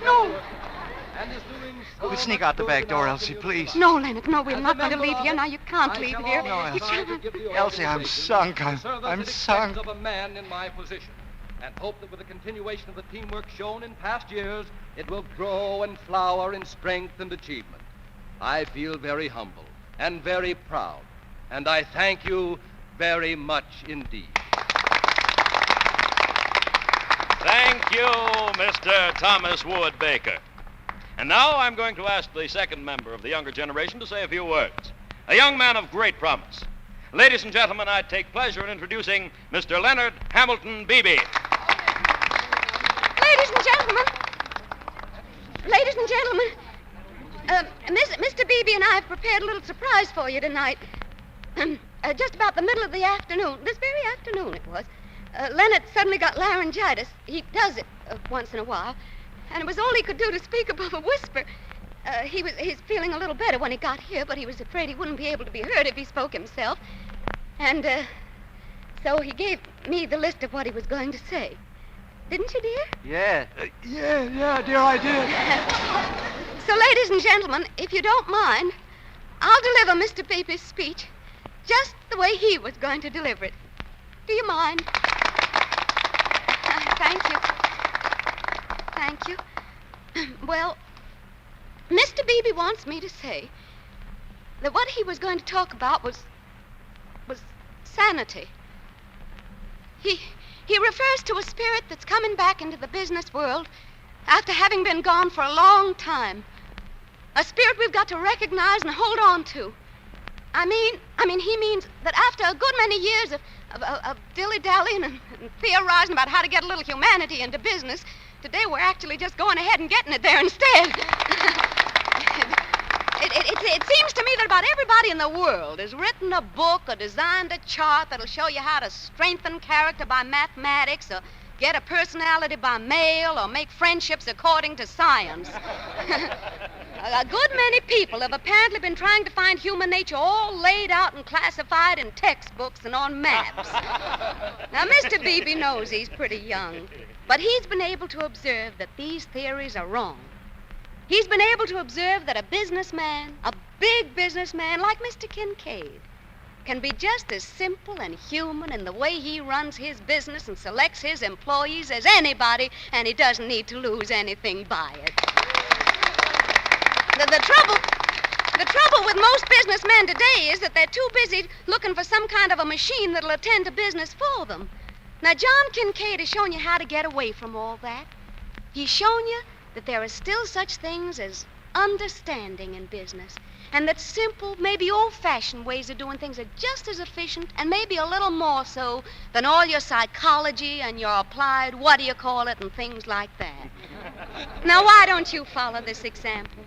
No. We'll sneak out the back door, Elsie, please. No, Leonard, no, we're not going to leave here. Now, you can't leave here. No, You Elsie. can't. Elsie, I'm sunk. I'm sunk. of a man in my position, and hope that with the continuation of the teamwork shown in past years, it will grow and flower in strength and achievement. I feel very humble and very proud, and I thank you very much indeed. Thank you, Mr. Thomas Wood Baker. And now I'm going to ask the second member of the younger generation to say a few words. A young man of great promise. Ladies and gentlemen, I take pleasure in introducing Mr. Leonard Hamilton Beebe. Ladies and gentlemen, Mr. Beebe and I have prepared a little surprise for you tonight. Just about the middle of the afternoon, this very afternoon it was, Leonard suddenly got laryngitis. He does it once in a while, and it was all he could do to speak above a whisper. He's feeling a little better when he got here, but he was afraid he wouldn't be able to be heard if he spoke himself. And so he gave me the list of what he was going to say. Didn't you, dear? Yeah. Yeah, dear, I did. So, ladies and gentlemen, if you don't mind, I'll deliver Mr. Beebe's speech just the way he was going to deliver it. Do you mind? Thank you. Thank you. Well, Mr. Beebe wants me to say that what he was going to talk about was sanity. He refers to a spirit that's coming back into the business world after having been gone for a long time. A spirit we've got to recognize and hold on to. I mean, he means that after a good many years of dilly-dallying and theorizing about how to get a little humanity into business, today we're actually just going ahead and getting it there instead. It seems to me that about everybody in the world has written a book or designed a chart that'll show you how to strengthen character by mathematics or get a personality by mail or make friendships according to science. A good many people have apparently been trying to find human nature all laid out and classified in textbooks and on maps. Now, Mr. Beebe knows he's pretty young, but he's been able to observe that these theories are wrong. He's been able to observe that a businessman, a big businessman like Mr. Kincaid, can be just as simple and human in the way he runs his business and selects his employees as anybody, and he doesn't need to lose anything by it. The trouble with most businessmen today is that they're too busy looking for some kind of a machine that'll attend to business for them. Now, John Kincaid has shown you how to get away from all that. He's shown you that there are still such things as understanding in business. And that simple, maybe old-fashioned ways of doing things are just as efficient and maybe a little more so than all your psychology and your applied what-do-you-call-it and things like that. Now, why don't you follow this example?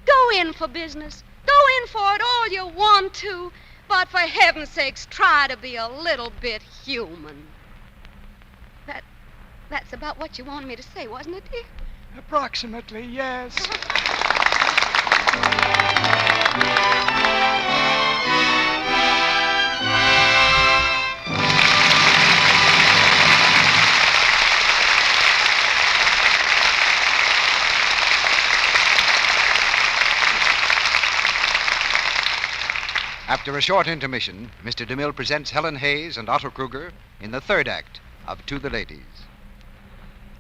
Go in for business. Go in for it all you want to. But for heaven's sakes, try to be a little bit human. That's about what you wanted me to say, wasn't it, dear? Approximately, yes. After a short intermission, Mr. DeMille presents Helen Hayes and Otto Kruger in the third act of To the Ladies.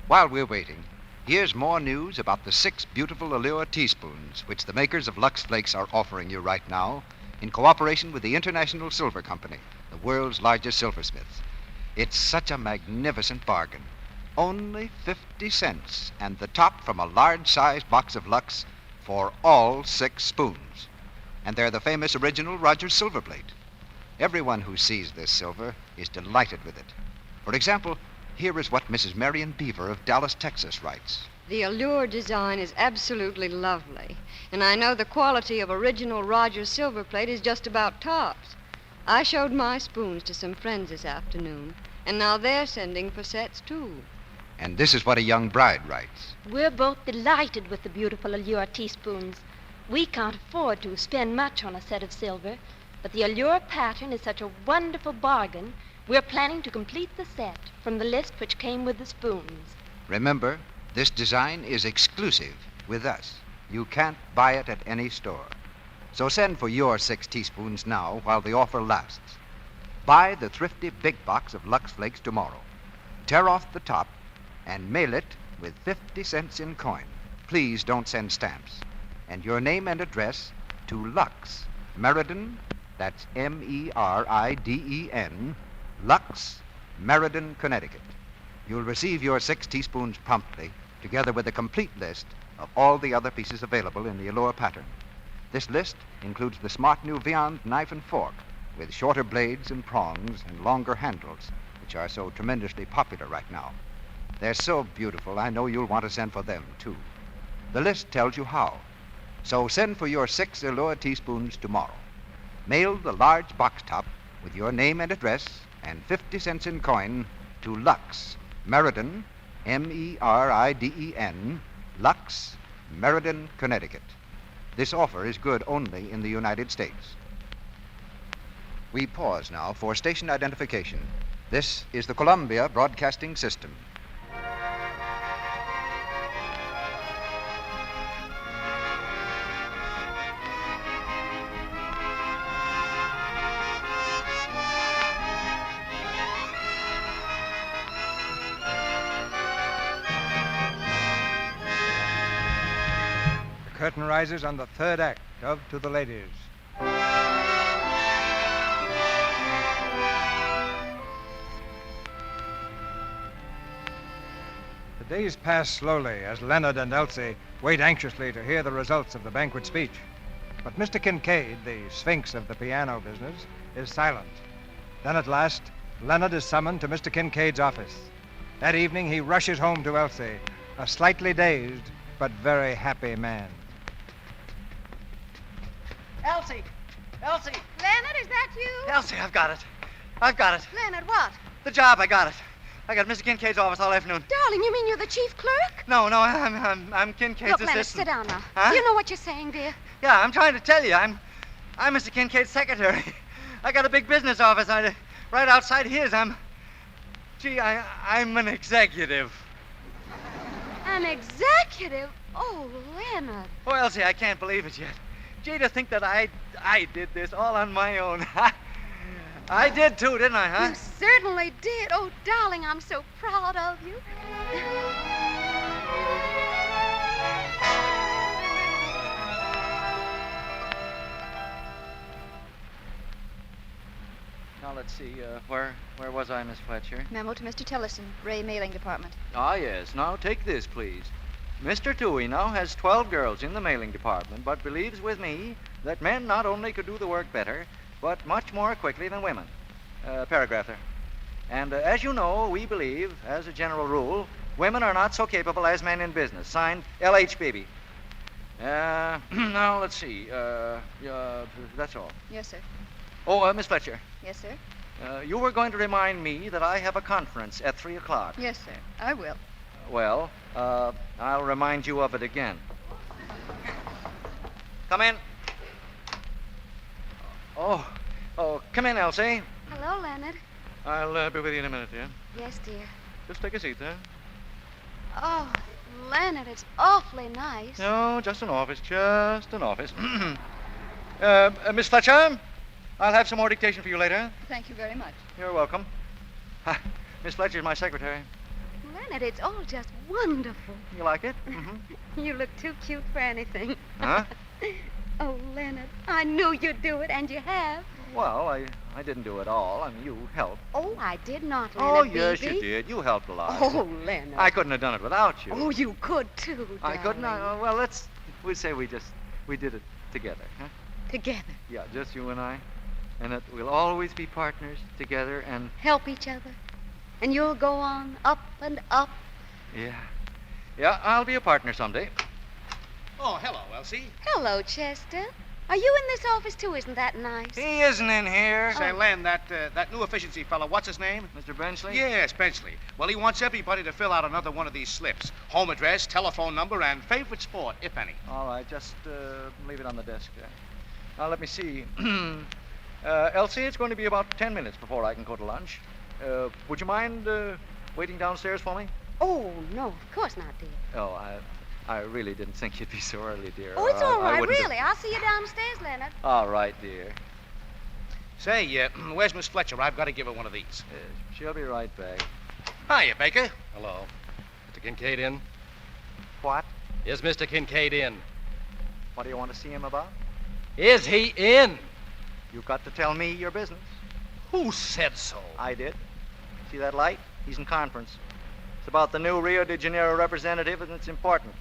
While we're waiting, here's more news about the 6 beautiful Allure teaspoons which the makers of Lux Flakes are offering you right now in cooperation with the International Silver Company, the world's largest silversmiths. It's such a magnificent bargain. Only 50 cents and the top from a large-sized box of Lux for all 6 spoons. And they're the famous original Rogers silver plate. Everyone who sees this silver is delighted with it. For example, here is what Mrs. Marion Beaver of Dallas, Texas writes. The Allure design is absolutely lovely, and I know the quality of original Rogers silver plate is just about tops. I showed my spoons to some friends this afternoon, and now they're sending for sets, too. And this is what a young bride writes. We're both delighted with the beautiful Allure teaspoons. We can't afford to spend much on a set of silver, but the Allure pattern is such a wonderful bargain, we're planning to complete the set from the list which came with the spoons. Remember, this design is exclusive with us. You can't buy it at any store. So send for your 6 teaspoons now while the offer lasts. Buy the thrifty big box of Lux Flakes tomorrow. Tear off the top and mail it with 50 cents in coin. Please don't send stamps. And your name and address to Lux, Meriden, that's Meriden, Lux, Meriden, Connecticut. You'll receive your 6 teaspoons promptly, together with a complete list of all the other pieces available in the Allure pattern. This list includes the smart new Viand knife and fork, with shorter blades and prongs and longer handles, which are so tremendously popular right now. They're so beautiful, I know you'll want to send for them, too. The list tells you how. So send for your 6 Allure teaspoons tomorrow. Mail the large box top with your name and address and 50 cents in coin to Lux, Meriden, Meriden, Lux, Meriden, Connecticut. This offer is good only in the United States. We pause now for station identification. This is the Columbia Broadcasting System. The curtain rises on the third act of To the Ladies. The days pass slowly as Leonard and Elsie wait anxiously to hear the results of the banquet speech. But Mr. Kincaid, the sphinx of the piano business, is silent. Then at last, Leonard is summoned to Mr. Kincaid's office. That evening, he rushes home to Elsie, a slightly dazed but very happy man. Elsie! Elsie! Leonard, is that you? Elsie, I've got it. I've got it. Leonard, what? The job, I got it. I got Mr. Kincaid's office all afternoon. Darling, you mean you're the chief clerk? No, I'm Kincaid's Look, assistant. Leonard, sit down now. Huh? You know what you're saying, dear? Yeah, I'm trying to tell you. I'm Mr. Kincaid's secretary. I got a big business office right outside his. I'm an executive. An executive? Oh, Leonard. Oh, Elsie, I can't believe it yet. Gee, to think that I did this all on my own. I did too, didn't I, huh? You certainly did. Oh, darling, I'm so proud of you. Now, let's see, where was I, Miss Fletcher? Memo to Mr. Tillison, Ray Mailing Department. Ah, yes. Now, take this, please. Mr. Toohey now has 12 girls in the mailing department, but believes with me that men not only could do the work better, but much more quickly than women. Paragraph there. And as you know, we believe, as a general rule, women are not so capable as men in business. Signed, L.H. Beebe. Now, let's see. That's all. Yes, sir. Oh, Miss Fletcher. Yes, sir. You were going to remind me that I have a conference at 3 o'clock. Yes, sir. I will. Well, I'll remind you of it again. Come in. Oh, come in, Elsie. Hello, Leonard. I'll be with you in a minute, dear. Yes, dear. Just take a seat there. Oh, Leonard, it's awfully nice. No, just an office, just an office. Miss Fletcher, I'll have some more dictation for you later. Thank you very much. You're welcome. Miss Fletcher's my secretary. Leonard, it's all just wonderful. You like it? Mm-hmm. You look too cute for anything. Huh? Oh, Leonard, I knew you'd do it, and you have. Well, I didn't do it all. I mean, you helped. Oh, I did not, Oh, Leonard. yes, Beebe. you did. You helped a lot. Oh, Leonard. I couldn't have done it without you. Oh, you could, too, I couldn't. Well, we'd say we did it together, huh? Together. Yeah, just you and I. And that we'll always be partners together and... Help each other. And you'll go on up and up. Yeah. Yeah, I'll be a partner someday. Oh, hello, Elsie. Hello, Chester. Are you in this office, too? Isn't that nice? He isn't in here. Say, Len, that new efficiency fellow, what's his name? Mr. Benchley? Yes, Benchley. Well, he wants everybody to fill out another one of these slips. Home address, telephone number, and favorite sport, if any. All right, just leave it on the desk there. Now, let me see. Elsie, it's going to be about 10 minutes before I can go to lunch. Would you mind waiting downstairs for me? Oh, no, of course not, dear. Oh, I really didn't think you'd be so early, dear. Oh, it's all right, wouldn't have- really. I'll see you downstairs, Leonard. All right, dear. Say, where's Miss Fletcher? I've got to give her one of these. She'll be right back. Hiya, Baker. Hello. Mr. Kincaid in? What? Is Mr. Kincaid in? What do you want to see him about? Is he in? You've got to tell me your business. Who said so? I did. See that light? He's in conference. It's about the new Rio de Janeiro representative, and it's important.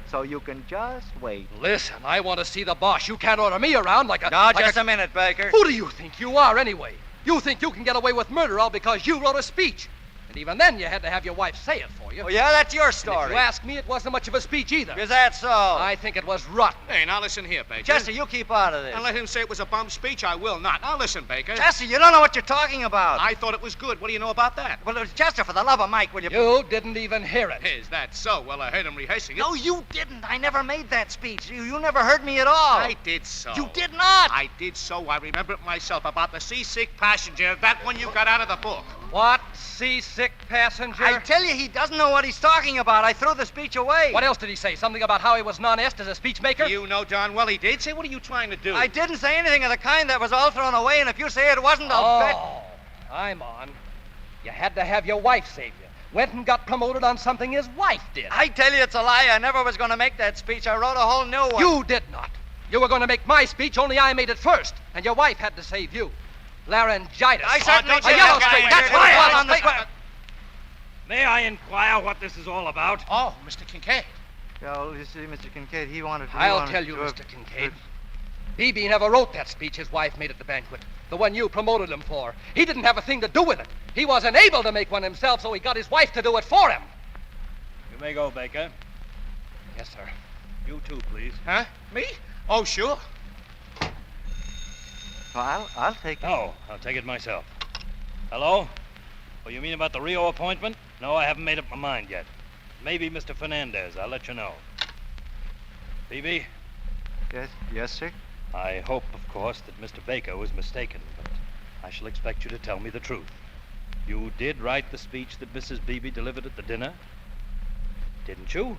So you can just wait. Listen, I want to see the boss. You can't order me around like a... No, just a minute, Baker. Who do you think you are, anyway? You think you can get away with murder all because you wrote a speech. And even then, you had to have your wife say it for you. Oh, yeah, that's your And story. if you ask me, it wasn't much of a speech either. Is that so? I think it was rotten. Hey, now listen here, Baker. Chester, you keep out of this. And let him say it was a bum speech. I will not. Now listen, Baker. Chester, you don't know what you're talking about. I thought it was good. What do you know about that? Well, Chester, for the love of Mike, will you... You didn't even hear it. Is that so? Well, I heard him rehearsing it. No, you didn't. I never made that speech. You never heard me at all. I did so. You did not. I did so. I remember it myself about the seasick passenger, that one you got out of the book. What? Seasick passenger? I tell you, he doesn't know what he's talking about. I threw the speech away. What else did he say? Something about how he was non-est as a speech maker? You know darn well he did. Say, what are you trying to do? I didn't say anything of the kind. That was all thrown away, and if you say it wasn't, I'll bet... Oh, I'm on. You had to have your wife save you. Went and got promoted on something his wife did. I tell you, it's a lie. I never was going to make that speech. I wrote a whole new one. You did not. You were going to make my speech, only I made it first, and your wife had to save you. Laryngitis. I certainly a yellow streak. That's what it was on the square. May I inquire what this is all about? Oh, Mr. Kincaid. Well, you see, Mr. Kincaid, he wanted to... I'll tell you, Mr. Kincaid. Beebe never wrote that speech his wife made at the banquet, the one you promoted him for. He didn't have a thing to do with it. He wasn't able to make one himself, so he got his wife to do it for him. You may go, Baker. Yes, sir. You too, please. Huh? Me? Oh, sure. Well, I'll take it. No, I'll take it myself. Hello? Oh, you mean about the Rio appointment? No, I haven't made up my mind yet. Maybe Mr. Fernandez. I'll let you know. Beebe? Yes, sir? I hope, of course, that Mr. Baker was mistaken, but I shall expect you to tell me the truth. You did write the speech that Mrs. Beebe delivered at the dinner? Didn't you?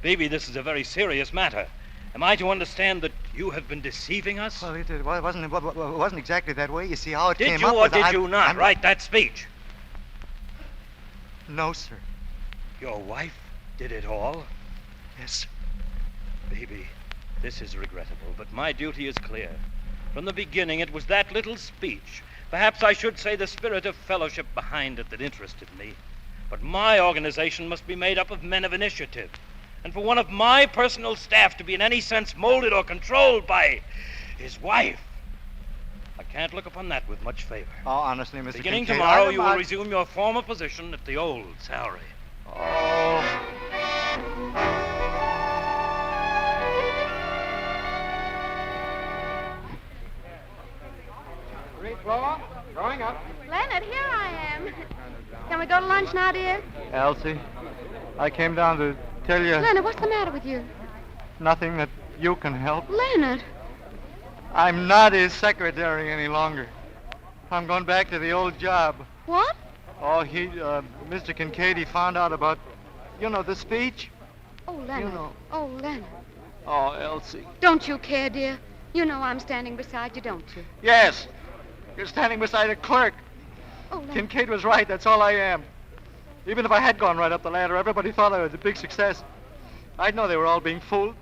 Beebe, this is a very serious matter. Am I to understand that you have been deceiving us? Well, it wasn't exactly that way. You see how it Did came you up or with... did you not write that speech? No, sir. Your wife did it all? Yes, sir. Baby, this is regrettable, but my duty is clear. From the beginning, it was that little speech, perhaps I should say the spirit of fellowship behind it, that interested me. But my organization must be made up of men of initiative, and for one of my personal staff to be in any sense molded or controlled by his wife. I can't look upon that with much favor. Oh, honestly, Mr. Beginning Kincaid, tomorrow, you will resume your former position at the old salary. Oh. Street floor, going up. Leonard, here I am. Can we go to lunch now, dear? Elsie, I came down to tell you Leonard, what's the matter with you? nothing that you can help. Leonard. I'm not his secretary any longer. I'm going back to the old job. What? Oh, Mr. Kincaid, he found out about, the speech. Oh, Leonard. Oh, Leonard. Oh, Elsie. Don't you care, dear? You know I'm standing beside you, don't you? Yes. You're standing beside a clerk. Oh, Leonard. Kincaid was right. That's all I am. Even if I had gone right up the ladder, everybody thought I was a big success. I'd know they were all being fooled.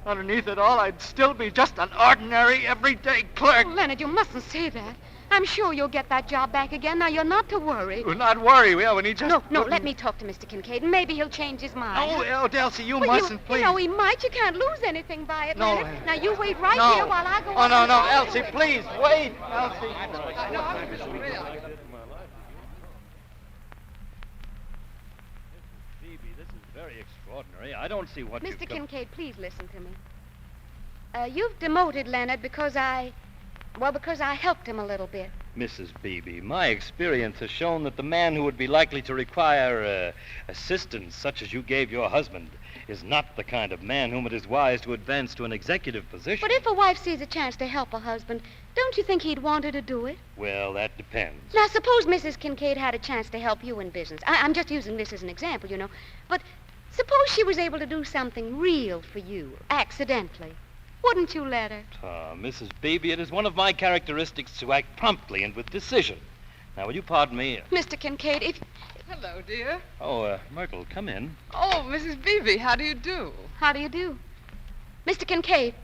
Underneath it all, I'd still be just an ordinary, everyday clerk. Oh, Leonard, you mustn't say that. I'm sure you'll get that job back again. Now, you're not to worry. We're not worry. We need just... No, let me talk to Mr. Kincaid. Maybe he'll change his mind. Oh, Elsie, you mustn't, please. You know, he might. You can't lose anything by it, No, Leonard. Now, you wait right here while I go... Oh, no, Elsie, please, wait. Elsie. Phoebe, this is very extraordinary. I don't see what Mr. Kincaid, please listen to me. You've demoted Leonard because I helped him a little bit. Mrs. Beebe, my experience has shown that the man who would be likely to require assistance such as you gave your husband is not the kind of man whom it is wise to advance to an executive position. But if a wife sees a chance to help a husband, don't you think he'd want her to do it? Well, that depends. Now, suppose Mrs. Kincaid had a chance to help you in business. I'm just using this as an example, But suppose she was able to do something real for you, accidentally. Wouldn't you let her? Mrs. Beebe, it is one of my characteristics to act promptly and with decision. Now, will you pardon me? Mr. Kincaid, if... Hello, dear. Oh, Myrtle, come in. Oh, Mrs. Beebe, how do you do? How do you do? Mr. Kincaid,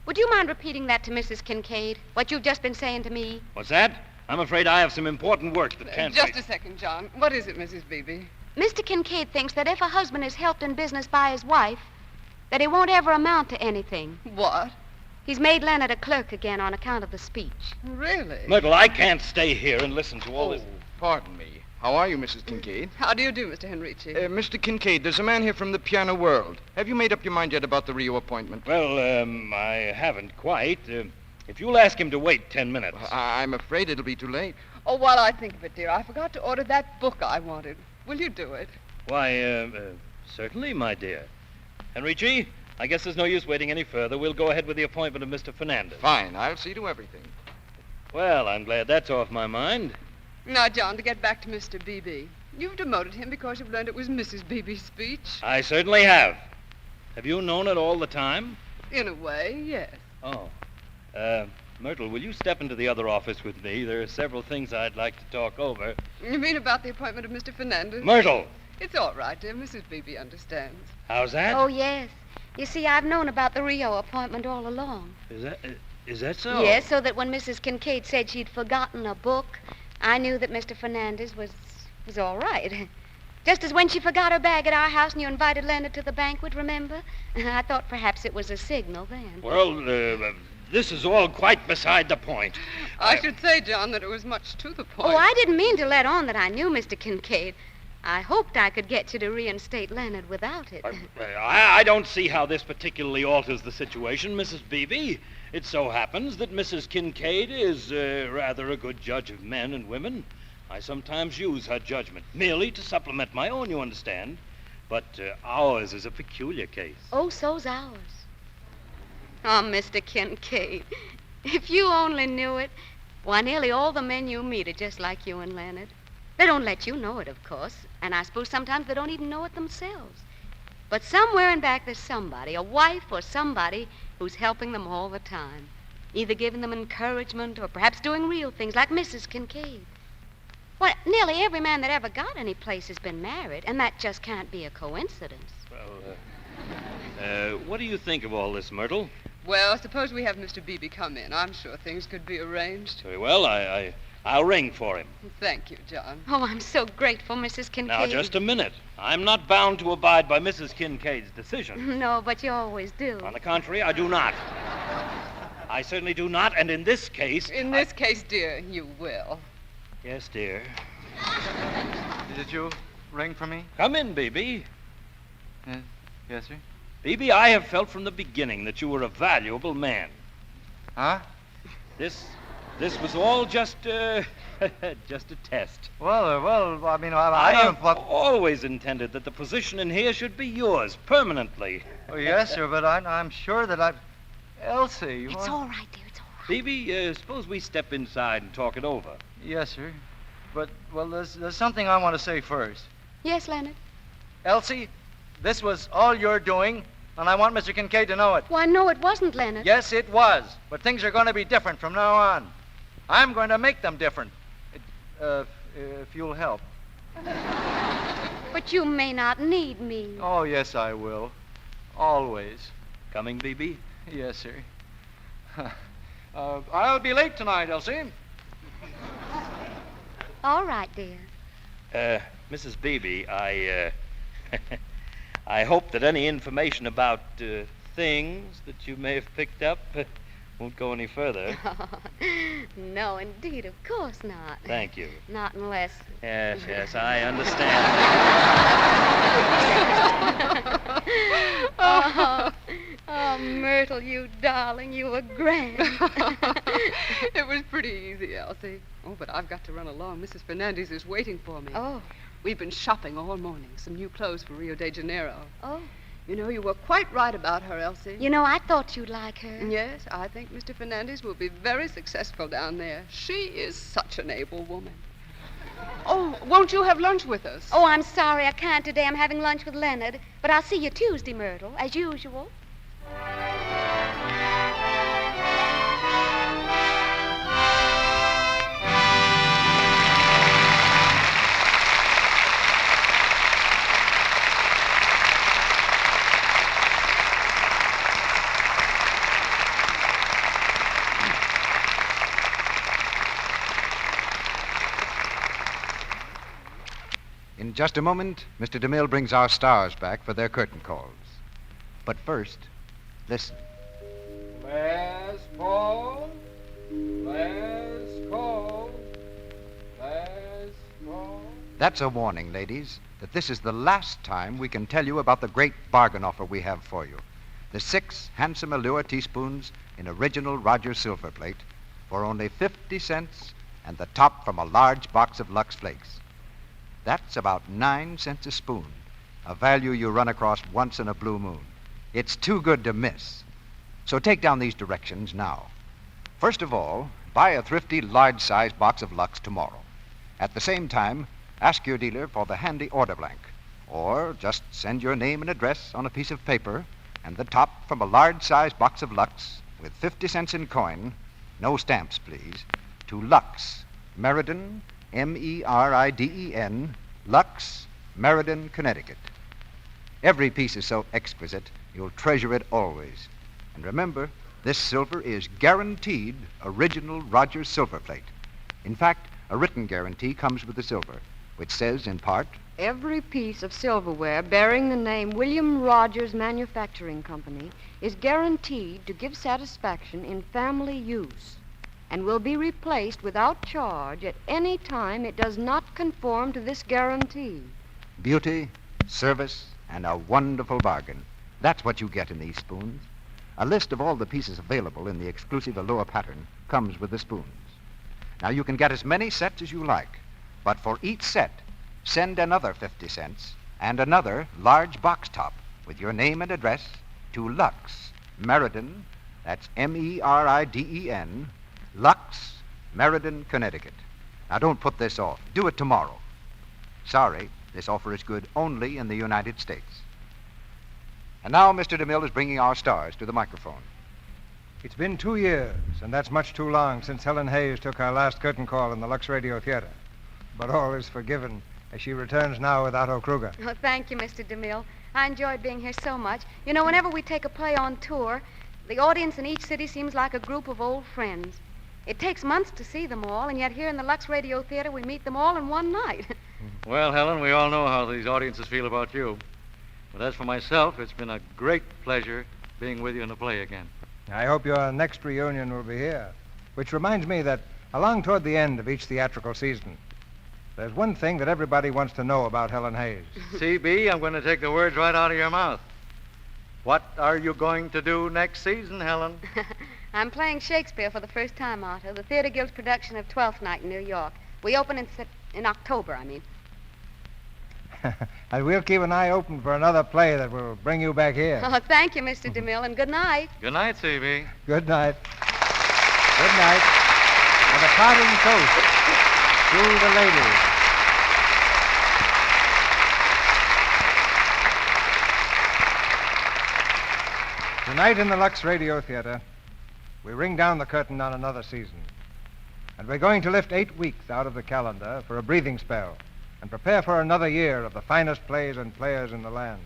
would you mind repeating that to Mrs. Kincaid, what you've just been saying to me? What's that? I'm afraid I have some important work that can't Just wait. a second, John. What is it, Mrs. Beebe? Mr. Kincaid thinks that if a husband is helped in business by his wife, that he won't ever amount to anything. What? He's made Leonard a clerk again on account of the speech. Really? Myrtle, I can't stay here and listen to all this. Pardon me. How are you, Mrs. Kincaid? How do you do, Mr. Henrici? Mr. Kincaid, there's a man here from the piano world. Have you made up your mind yet about the Rio appointment? Well, I haven't quite. If you'll ask him to wait 10 minutes. I'm afraid it'll be too late. Oh, while I think of it, dear, I forgot to order that book I wanted. Will you do it? Why, certainly, my dear. Henrici, I guess there's no use waiting any further. We'll go ahead with the appointment of Mr. Fernandez. Fine. I'll see to everything. Well, I'm glad that's off my mind. Now, John, to get back to Mr. Beebe. You've demoted him because you've learned it was Mrs. Beebe's speech. I certainly have. Have you known it all the time? In a way, yes. Oh. Myrtle, will you step into the other office with me? There are several things I'd like to talk over. You mean about the appointment of Mr. Fernandez? Myrtle! It's all right, dear. Mrs. Beebe understands. How's that? Oh, yes. You see, I've known about the Rio appointment all along. Is that so? Yes, so that when Mrs. Kincaid said she'd forgotten a book, I knew that Mr. Fernandez was all right. Just as when she forgot her bag at our house and you invited Leonard to the banquet, remember? I thought perhaps it was a signal then. Well, this is all quite beside the point. I should say, John, that it was much to the point. Oh, I didn't mean to let on that I knew Mr. Kincaid. I hoped I could get you to reinstate Leonard without it. I don't see how this particularly alters the situation, Mrs. Beebe. It so happens that Mrs. Kincaid is rather a good judge of men and women. I sometimes use her judgment, merely to supplement my own, you understand. But ours is a peculiar case. Oh, so's ours. Oh, Mr. Kincaid, if you only knew it. Why, nearly all the men you meet are just like you and Leonard. They don't let you know it, of course, and I suppose sometimes they don't even know it themselves. But somewhere in back there's somebody, a wife or somebody, who's helping them all the time, either giving them encouragement or perhaps doing real things like Mrs. Kincaid. Well, nearly every man that ever got any place has been married, and that just can't be a coincidence. Well, what do you think of all this, Myrtle? Well, suppose we have Mr. Beebe come in. I'm sure things could be arranged. Very well. I I'll ring for him. Thank you, John. Oh, I'm so grateful, Mrs. Kincaid. Now, just a minute. I'm not bound to abide by Mrs. Kincaid's decision. No, but you always do. On the contrary, I do not. I certainly do not, and in this case... In this case, dear, you will. Yes, dear. Did you ring for me? Come in, Beebe. Yes, sir. Beebe, I have felt from the beginning that you were a valuable man. Huh? This was all just a test. Well, I mean, I don't have what... always intended that the position in here should be yours permanently. Oh, yes, sir, but I'm sure that I've... Elsie, you It's want... all right, dear. It's all right. Beebe, suppose we step inside and talk it over. Yes, sir. But, well, there's something I want to say first. Yes, Leonard? Elsie, this was all your doing, and I want Mr. Kincaid to know it. Why, no, it wasn't, Leonard. Yes, it was. But things are going to be different from now on. I'm going to make them different. If you'll help. But you may not need me. Oh, yes, I will. Always. Coming, Beebe? Yes, sir. I'll be late tonight, Elsie. All right, dear. Mrs. Beebe, I hope that any information about things that you may have picked up won't go any further. No, indeed, of course not. Thank you. Not unless... Yes, I understand. Oh, Myrtle, you darling, you were grand. It was pretty easy, Elsie. Oh, but I've got to run along. Mrs. Fernandez is waiting for me. Oh. We've been shopping all morning. Some new clothes for Rio de Janeiro. Oh. You know, you were quite right about her, Elsie. You know, I thought you'd like her. Yes, I think Mr. Fernandez will be very successful down there. She is such an able woman. Oh, won't you have lunch with us? Oh, I'm sorry I can't today. I'm having lunch with Leonard. But I'll see you Tuesday, Myrtle, as usual. In just a moment, Mr. DeMille brings our stars back for their curtain calls. But first, listen. Last call. Last call. Last call. That's a warning, ladies, that this is the last time we can tell you about the great bargain offer we have for you. The 6 handsome Allure teaspoons in original Rogers silver plate for only 50 cents and the top from a large box of Lux Flakes. That's about 9 cents a spoon, a value you run across once in a blue moon. It's too good to miss. So take down these directions now. First of all, buy a thrifty large-sized box of Lux tomorrow. At the same time, ask your dealer for the handy order blank, or just send your name and address on a piece of paper and the top from a large-sized box of Lux with 50 cents in coin, no stamps, please, to Lux, Meriden, Meriden, Lux, Meriden, Connecticut. Every piece is so exquisite, you'll treasure it always. And remember, this silver is guaranteed original Rogers silver plate. In fact, a written guarantee comes with the silver, which says, in part, every piece of silverware bearing the name William Rogers Manufacturing Company is guaranteed to give satisfaction in family use and will be replaced without charge at any time it does not conform to this guarantee. beauty, service, and a wonderful bargain. That's what you get in these spoons. A list of all the pieces available in the exclusive Allure pattern comes with the spoons. Now, you can get as many sets as you like, but for each set, send another 50 cents and another large box top with your name and address to Lux, Meriden, that's Meriden, Lux, Meriden, Connecticut. Now, don't put this off. Do it tomorrow. Sorry, this offer is good only in the United States. And now Mr. DeMille is bringing our stars to the microphone. It's been 2 years, and that's much too long since Helen Hayes took our last curtain call in the Lux Radio Theatre. But all is forgiven as she returns now with Otto Kruger. Oh, thank you, Mr. DeMille. I enjoyed being here so much. You know, whenever we take a play on tour, the audience in each city seems like a group of old friends. It takes months to see them all, and yet here in the Lux Radio Theatre, we meet them all in one night. Well, Helen, we all know how these audiences feel about you. But as for myself, it's been a great pleasure being with you in the play again. I hope your next reunion will be here. Which reminds me that along toward the end of each theatrical season, there's one thing that everybody wants to know about Helen Hayes. CB, I'm going to take the words right out of your mouth. What are you going to do next season, Helen? I'm playing Shakespeare for the first time, Otto, the Theater Guild's production of Twelfth Night in New York. We open in October, I mean. And we'll keep an eye open for another play that will bring you back here. Oh, thank you, Mr. DeMille, and good night. Good night, CB. Good night. Good night. And a parting toast to the ladies. Tonight in the Lux Radio Theatre, we ring down the curtain on another season. And we're going to lift 8 weeks out of the calendar for a breathing spell and prepare for another year of the finest plays and players in the land.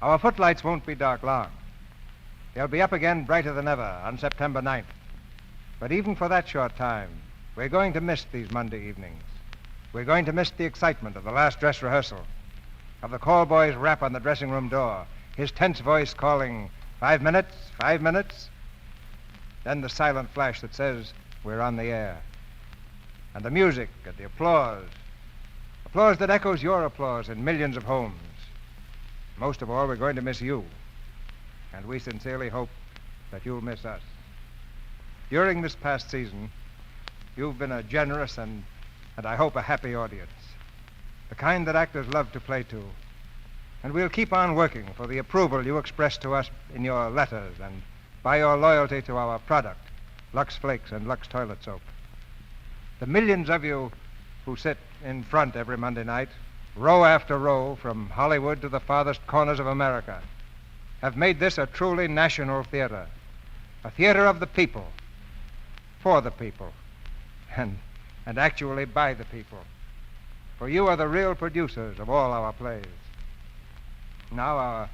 Our footlights won't be dark long. They'll be up again brighter than ever on September 9th. But even for that short time, we're going to miss these Monday evenings. We're going to miss the excitement of the last dress rehearsal, of the call boy's rap on the dressing room door, his tense voice calling, 5 minutes, 5 minutes. Then the silent flash that says, we're on the air. And the music and the applause. Applause that echoes your applause in millions of homes. Most of all, we're going to miss you. And we sincerely hope that you'll miss us. During this past season, you've been a generous and I hope a happy audience. The kind that actors love to play to. And we'll keep on working for the approval you express to us in your letters and by your loyalty to our product, Lux Flakes and Lux Toilet Soap. The millions of you who sit in front every Monday night, row after row from Hollywood to the farthest corners of America, have made this a truly national theater, a theater of the people, for the people, and actually by the people. For you are the real producers of all our plays. Now our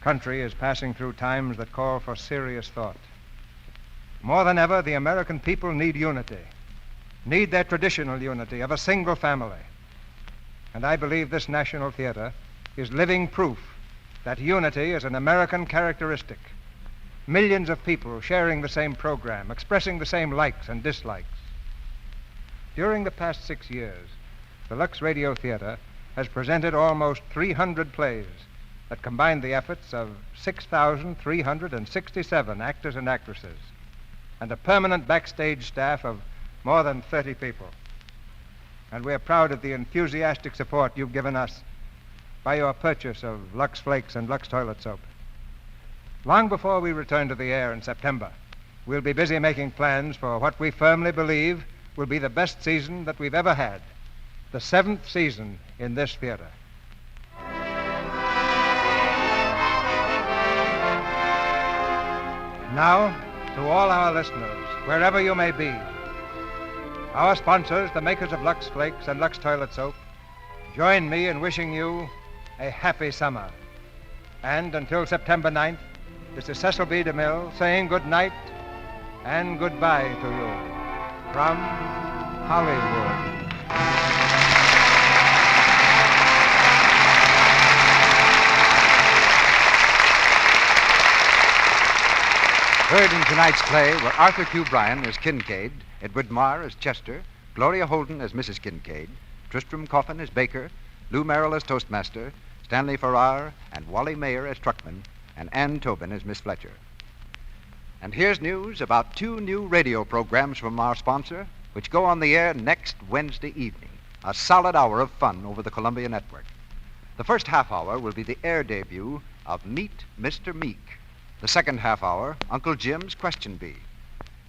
country is passing through times that call for serious thought. More than ever, the American people need unity, need their traditional unity of a single family. And I believe this National Theater is living proof that unity is an American characteristic. Millions of people sharing the same program, expressing the same likes and dislikes. During the past 6 years, the Lux Radio Theatre has presented almost 300 plays that combined the efforts of 6,367 actors and actresses and a permanent backstage staff of more than 30 people. And we're proud of the enthusiastic support you've given us by your purchase of Lux Flakes and Lux Toilet Soap. Long before we return to the air in September, we'll be busy making plans for what we firmly believe will be the best season that we've ever had, the 7th season in this theater. Now, to all our listeners, wherever you may be, our sponsors, the makers of Lux Flakes and Lux Toilet Soap, join me in wishing you a happy summer. And until September 9th, this is Cecil B. DeMille saying good night and goodbye to you from Hollywood. Heard in tonight's play were Arthur Q. Bryan as Kincaid, Edward Marr as Chester, Gloria Holden as Mrs. Kincaid, Tristram Coffin as Baker, Lou Merrill as Toastmaster, Stanley Farrar and Wally Mayer as Truckman, and Ann Tobin as Miss Fletcher. And here's news about 2 new radio programs from our sponsor, which go on the air next Wednesday evening. A solid hour of fun over the Columbia Network. The first half hour will be the air debut of Meet Mr. Meek. The second half hour, Uncle Jim's Question Bee.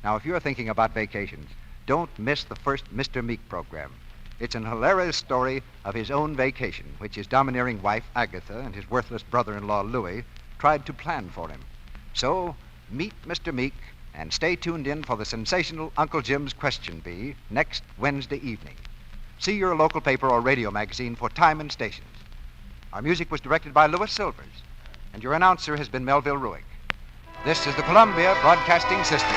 Now, if you're thinking about vacations, don't miss the first Mr. Meek program. It's an hilarious story of his own vacation, which his domineering wife, Agatha, and his worthless brother-in-law, Louis, tried to plan for him. So, meet Mr. Meek and stay tuned in for the sensational Uncle Jim's Question Bee next Wednesday evening. See your local paper or radio magazine for time and stations. Our music was directed by Louis Silvers, and your announcer has been Melville Ruick. This is the Columbia Broadcasting System.